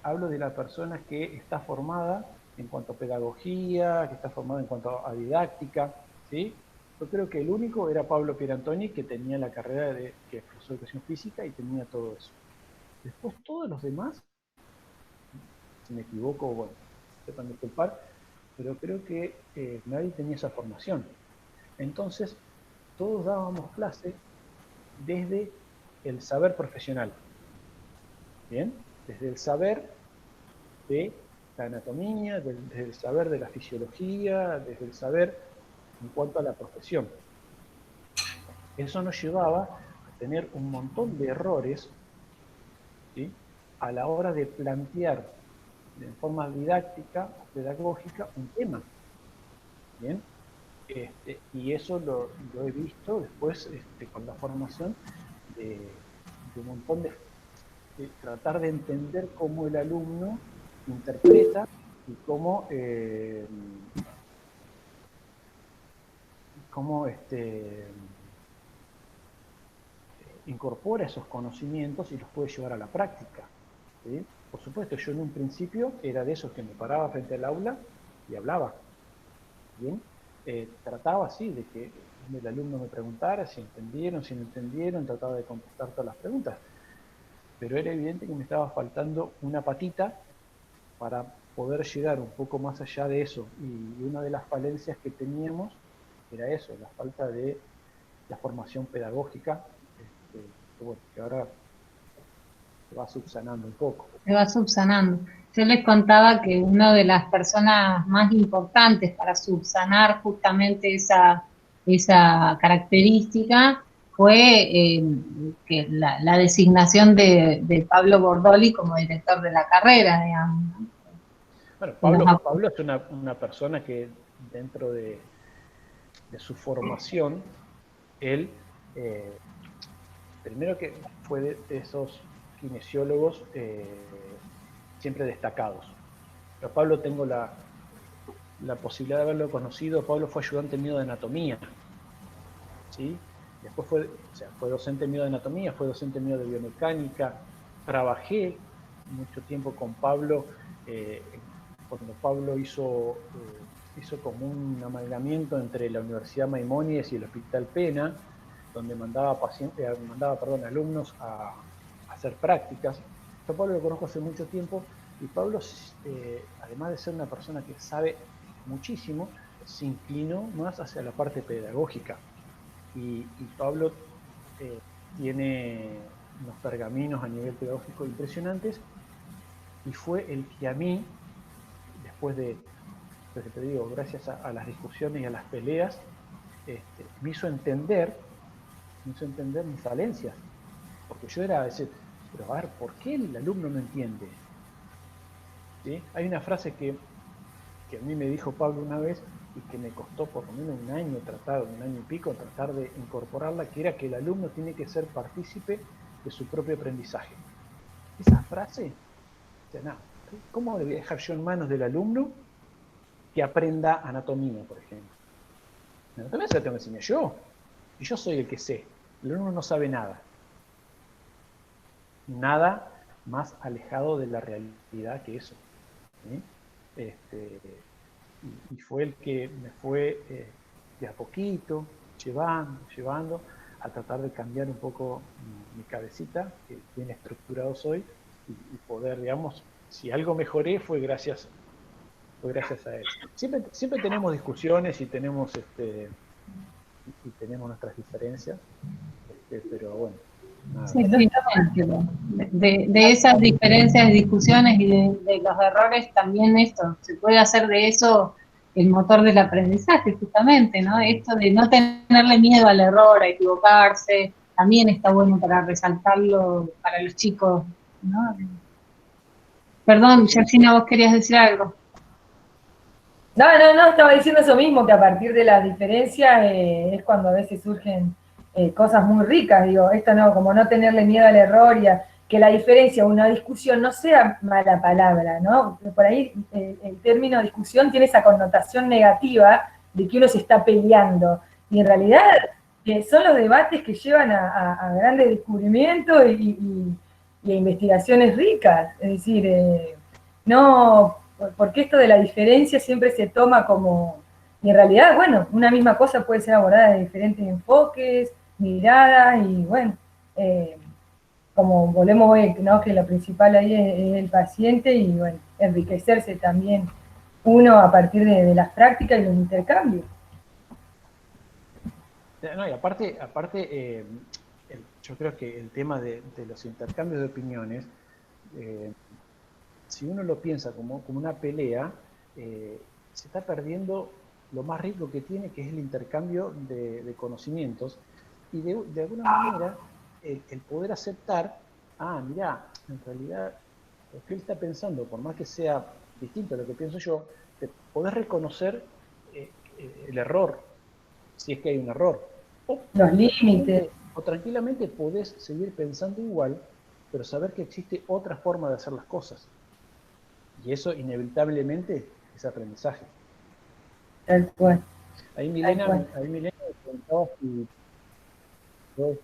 hablo de la persona que está formada en cuanto a pedagogía, que está formada en cuanto a didáctica, ¿sí? Yo creo que el único era Pablo Pierantoni, que tenía la carrera que es profesor de educación física y tenía todo eso. Después todos los demás, si me equivoco, bueno, sepan disculpar, pero creo que nadie tenía esa formación. Entonces, todos dábamos clase desde el saber profesional, ¿bien? Desde el saber de la anatomía, desde el saber de la fisiología, desde el saber en cuanto a la profesión. Eso nos llevaba a tener un montón de errores, ¿sí?, a la hora de plantear de forma didáctica o pedagógica un tema. ¿Bien? Y eso lo he visto después con la formación de un montón de tratar de entender cómo el alumno interpreta y cómo incorpora esos conocimientos y los puede llevar a la práctica, ¿sí? Por supuesto, yo en un principio era de esos que me paraba frente al aula y hablaba, ¿bien? Trataba así de que el alumno me preguntara si entendieron, si no entendieron, trataba de contestar todas las preguntas, pero era evidente que me estaba faltando una patita para poder llegar un poco más allá de eso, y una de las falencias que teníamos era eso, la falta de la formación pedagógica, que ahora se va subsanando un poco. Se va subsanando. Yo les contaba que una de las personas más importantes para subsanar justamente esa característica fue que la designación de Pablo Bordoli como director de la carrera, digamos, ¿no? Bueno, Pablo es una persona que dentro de su formación, él, primero que fue de esos kinesiólogos siempre destacados. Pero Pablo, tengo la posibilidad de haberlo conocido. Pablo fue ayudante mío de anatomía, ¿sí? Después fue docente mío de anatomía, fue docente mío de biomecánica. Trabajé mucho tiempo con Pablo cuando Pablo hizo como un amalgamiento entre la Universidad Maimónides y el Hospital Pena, donde mandaba alumnos a hacer prácticas. Yo a Pablo lo conozco hace mucho tiempo, y Pablo, además de ser una persona que sabe muchísimo, se inclinó más hacia la parte pedagógica. Y Pablo tiene unos pergaminos a nivel pedagógico impresionantes, y fue el que a mí, después de lo que te digo, gracias a las discusiones y a las peleas, me hizo entender mis falencias. Porque yo era decir, pero a ver, ¿por qué el alumno no entiende? ¿Sí? Hay una frase que a mí me dijo Pablo una vez, y que me costó por lo menos un año y pico, tratar de incorporarla, que era que el alumno tiene que ser partícipe de su propio aprendizaje. Esa frase, o sea, ¿cómo le voy a dejar yo en manos del alumno que aprenda anatomía, por ejemplo? La anatomía se la tengo que enseñar yo, y yo soy el que sé. El alumno no sabe nada. Nada más alejado de la realidad que eso, ¿sí? Y fue el que me fue de a poquito llevando a tratar de cambiar un poco mi cabecita, que bien estructurado soy, y poder, digamos, si algo mejoré fue gracias a él. Siempre tenemos discusiones y tenemos nuestras diferencias, pero bueno. Nada. Sí, de esas diferencias, discusiones y de los errores también esto, se puede hacer de eso el motor del aprendizaje justamente, ¿no? Esto de no tenerle miedo al error, a equivocarse, también está bueno para resaltarlo para los chicos, ¿no? Perdón, Georgina, vos querías decir algo. No, estaba diciendo eso mismo, que a partir de las diferencias es cuando a veces surgen cosas muy ricas, digo, esto no, como no tenerle miedo al error y a que la diferencia, una discusión no sea mala palabra, ¿no? Porque por ahí el término discusión tiene esa connotación negativa de que uno se está peleando, y en realidad son los debates que llevan a grandes descubrimientos y a investigaciones ricas, es decir, no, porque esto de la diferencia siempre se toma como, y en realidad, bueno, una misma cosa puede ser abordada de diferentes enfoques, miradas, y bueno, como volvemos hoy, ¿no? Que lo principal ahí es el paciente, y bueno, enriquecerse también uno a partir de las prácticas y los intercambios. No, y aparte yo creo que el tema de los intercambios de opiniones, si uno lo piensa como una pelea, se está perdiendo lo más rico que tiene, que es el intercambio de conocimientos, y de alguna manera el poder aceptar, mirá, en realidad lo que él está pensando, por más que sea distinto a lo que pienso yo, te podés reconocer el error, si es que hay un error. Los límites. O tranquilamente podés seguir pensando igual, pero saber que existe otra forma de hacer las cosas. Y eso inevitablemente es aprendizaje. Tal cual. Ahí Milena me preguntaba si yo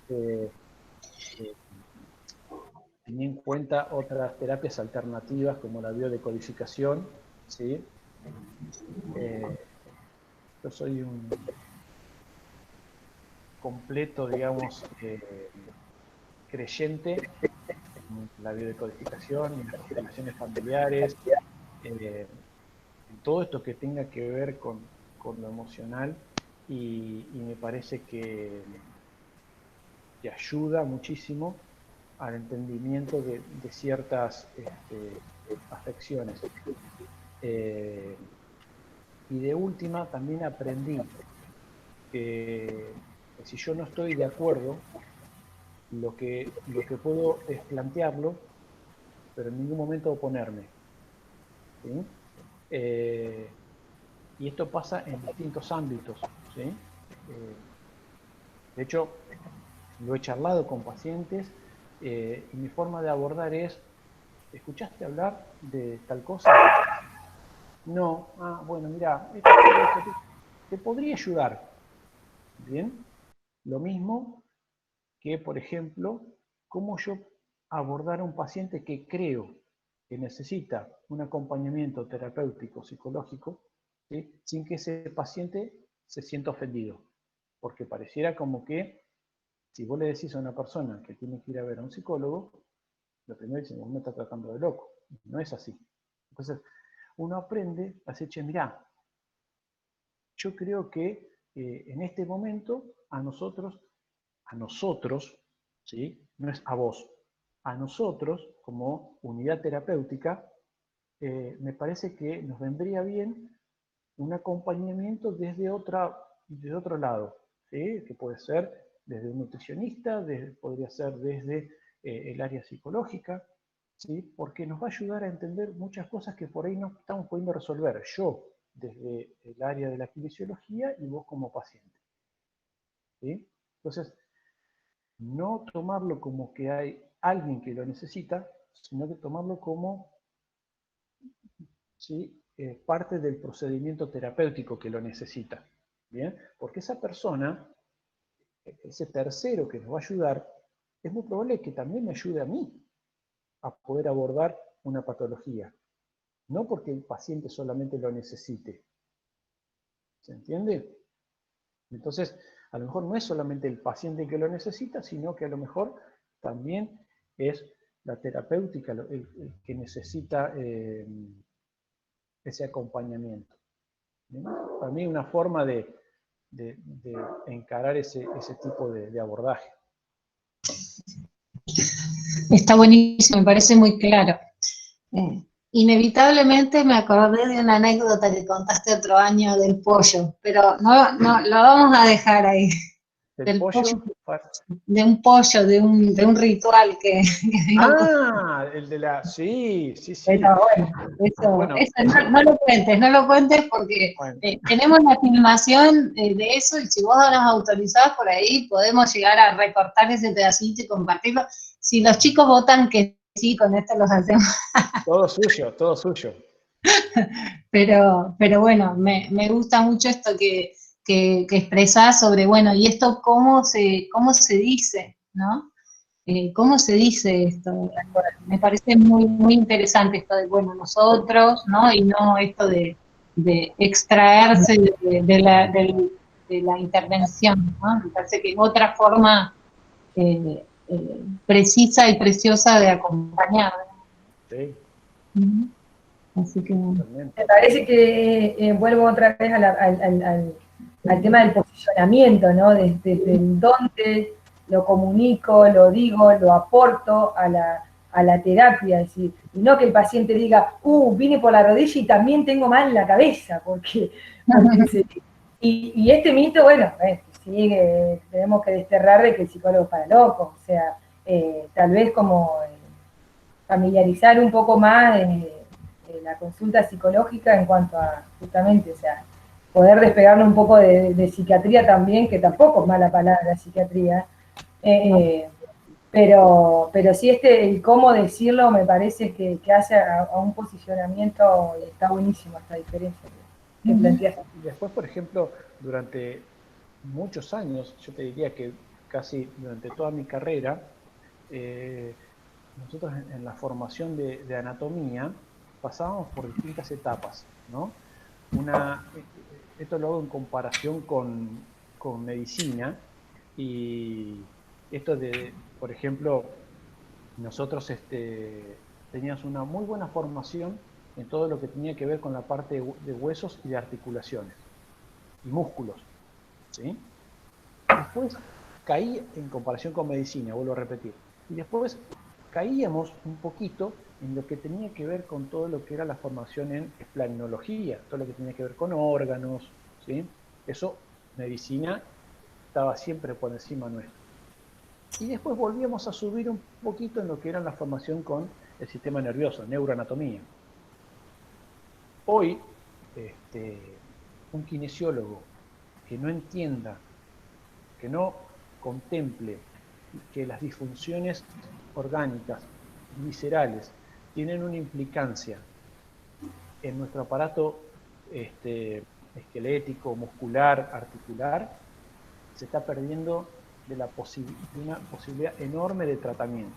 tenía en cuenta otras terapias alternativas como la biodecodificación, ¿sí? Yo soy un completo, digamos, creyente en la biodecodificación, en las constelaciones familiares, en todo esto que tenga que ver con lo emocional, y me parece que ayuda muchísimo al entendimiento de ciertas afecciones. Y de última también aprendí que si yo no estoy de acuerdo, lo que puedo es plantearlo, pero en ningún momento oponerme, ¿sí? Y esto pasa en distintos ámbitos, ¿sí? De hecho, lo he charlado con pacientes, y mi forma de abordar es: ¿escuchaste hablar de tal cosa? No. Bueno, mira, esto te podría ayudar. Bien. Lo mismo que, por ejemplo, cómo yo abordar a un paciente que creo que necesita un acompañamiento terapéutico, psicológico, ¿sí? Sin que ese paciente se sienta ofendido. Porque pareciera como que si vos le decís a una persona que tiene que ir a ver a un psicólogo, lo primero dice: vos me estás tratando de loco. No es así. Entonces, uno aprende a decir: che, mirá, yo creo que en este momento a nosotros, ¿sí? No es a vos, a nosotros como unidad terapéutica, me parece que nos vendría bien un acompañamiento desde otro lado, ¿sí? Que puede ser desde un nutricionista, podría ser desde el área psicológica, ¿sí? Porque nos va a ayudar a entender muchas cosas que por ahí no estamos pudiendo resolver, yo desde el área de la kinesiología y vos como paciente, ¿sí? Entonces, no tomarlo como que hay alguien que lo necesita, sino que tomarlo como, ¿sí? Parte del procedimiento terapéutico que lo necesita, ¿bien? Porque esa persona, ese tercero que nos va a ayudar, es muy probable que también me ayude a mí a poder abordar una patología, no porque el paciente solamente lo necesite. ¿Se entiende? Entonces, a lo mejor no es solamente el paciente que lo necesita, sino que a lo mejor también es la terapéutica el que necesita ese acompañamiento. ¿Bien? Para mí una forma de encarar ese tipo de abordaje. Está buenísimo, me parece muy claro. Inevitablemente me acordé de una anécdota que contaste otro año del pollo, pero no lo vamos a dejar ahí. del pollo, de un pollo, de un ritual que el de la... Sí. Pero bueno, eso no lo cuentes porque tenemos la filmación de eso y si vos nos autorizás por ahí podemos llegar a recortar ese pedacito y compartirlo. Si los chicos votan que sí, con esto los hacemos. Todo suyo. Pero bueno, me gusta mucho esto que expresás sobre, bueno, y esto cómo se dice, ¿no? ¿Cómo se dice esto? Me parece muy, muy interesante esto de, bueno, nosotros, ¿no? Y no esto de extraerse de la intervención, ¿no? Me parece que es otra forma precisa y preciosa de acompañar. Sí. Así que... Me parece que vuelvo otra vez al tema del posicionamiento, ¿no? Desde dónde lo comunico, lo digo, lo aporto a la terapia, es decir, y no que el paciente diga, vine por la rodilla y también tengo mal la cabeza, porque y este mito, bueno, sigue, tenemos que desterrar de que el psicólogo es para locos, o sea, tal vez como familiarizar un poco más la consulta psicológica en cuanto a, justamente, o sea, poder despegarnos un poco de psiquiatría también, que tampoco es mala palabra psiquiatría, pero sí el cómo decirlo me parece que hace a un posicionamiento y está buenísimo esta diferencia que planteas. Después, por ejemplo, durante muchos años, yo te diría que casi durante toda mi carrera, nosotros en la formación de anatomía pasábamos por distintas etapas, ¿no? Esto lo hago en comparación con medicina, y esto de, por ejemplo, nosotros teníamos una muy buena formación en todo lo que tenía que ver con la parte de huesos y de articulaciones y músculos, ¿sí? Después caí en comparación con medicina, vuelvo a repetir, y después caíamos un poquito en lo que tenía que ver con todo lo que era la formación en espleninología, todo lo que tenía que ver con órganos, ¿sí? Eso, medicina, estaba siempre por encima nuestro. Y después volvíamos a subir un poquito en lo que era la formación con el sistema nervioso, neuroanatomía. Hoy, un kinesiólogo que no entienda, que no contemple que las disfunciones orgánicas, viscerales, tienen una implicancia en nuestro aparato esquelético, muscular, articular, se está perdiendo de una posibilidad enorme de tratamiento.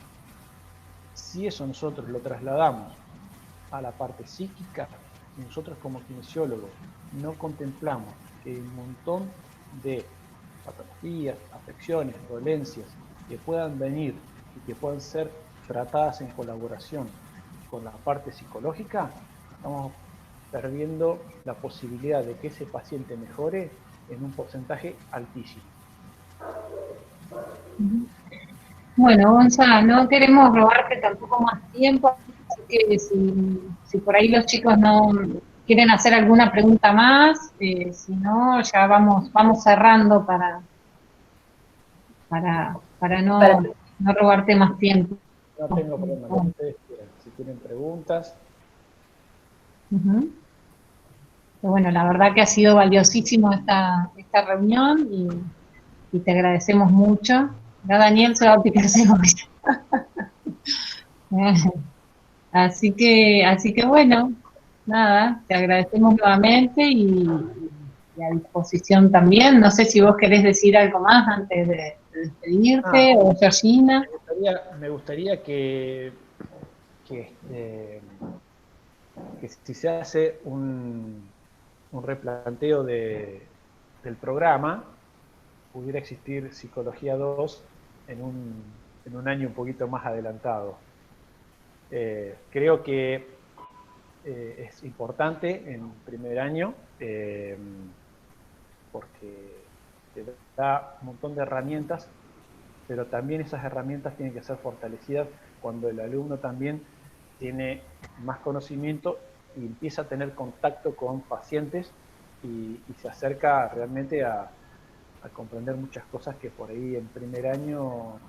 Si eso nosotros lo trasladamos a la parte psíquica, y nosotros como kinesiólogos no contemplamos que un montón de patologías, afecciones, dolencias que puedan venir y que puedan ser tratadas en colaboración con la parte psicológica, estamos perdiendo la posibilidad de que ese paciente mejore en un porcentaje altísimo. Bueno, Gonzalo, no queremos robarte tampoco más tiempo, así que si por ahí los chicos no quieren hacer alguna pregunta más, si no, ya vamos cerrando para no robarte más tiempo. No tengo problema, lo que ustedes quieran. Si tienen preguntas. Bueno, la verdad que ha sido valiosísimo esta reunión y te agradecemos mucho. Ya Daniel se va a picar cebolla. Así que bueno, nada, te agradecemos nuevamente y a disposición también. No sé si vos querés decir algo más antes de despedirte, o Georgina. Me gustaría que si se hace un replanteo del programa, pudiera existir Psicología 2 en un año un poquito más adelantado. Creo que es importante en primer año, porque te da un montón de herramientas, pero también esas herramientas tienen que ser fortalecidas cuando el alumno también tiene más conocimiento y empieza a tener contacto con pacientes y se acerca realmente a comprender muchas cosas que por ahí en primer año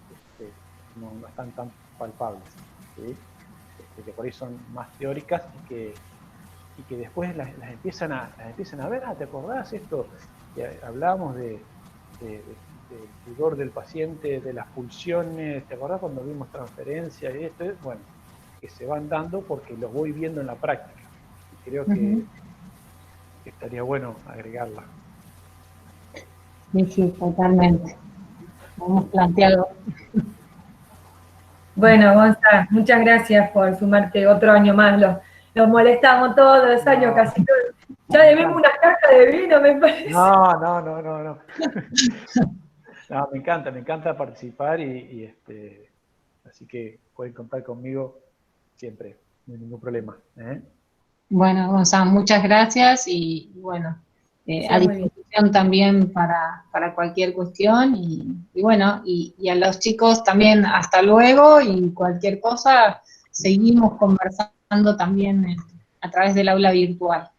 no están tan palpables, ¿sí? Que por ahí son más teóricas y que después las empiezan a ver. ¿Te acordás esto? Hablábamos del pudor del paciente, de las pulsiones, ¿te acordás cuando vimos transferencia y esto? Bueno, que se van dando porque los voy viendo en la práctica. Y creo que estaría bueno agregarla. Sí, totalmente. Hemos planteado. Bueno, Gonza, muchas gracias por sumarte otro año más. Los molestamos todos los años, casi todos. Ya debemos una caja de vino, me parece. No. No, me encanta participar así que pueden contar conmigo siempre, no hay ningún problema. Bueno, Gonzalo, muchas gracias y bueno, a disposición también para cualquier cuestión y bueno, y a los chicos también hasta luego y cualquier cosa seguimos conversando también a través del aula virtual.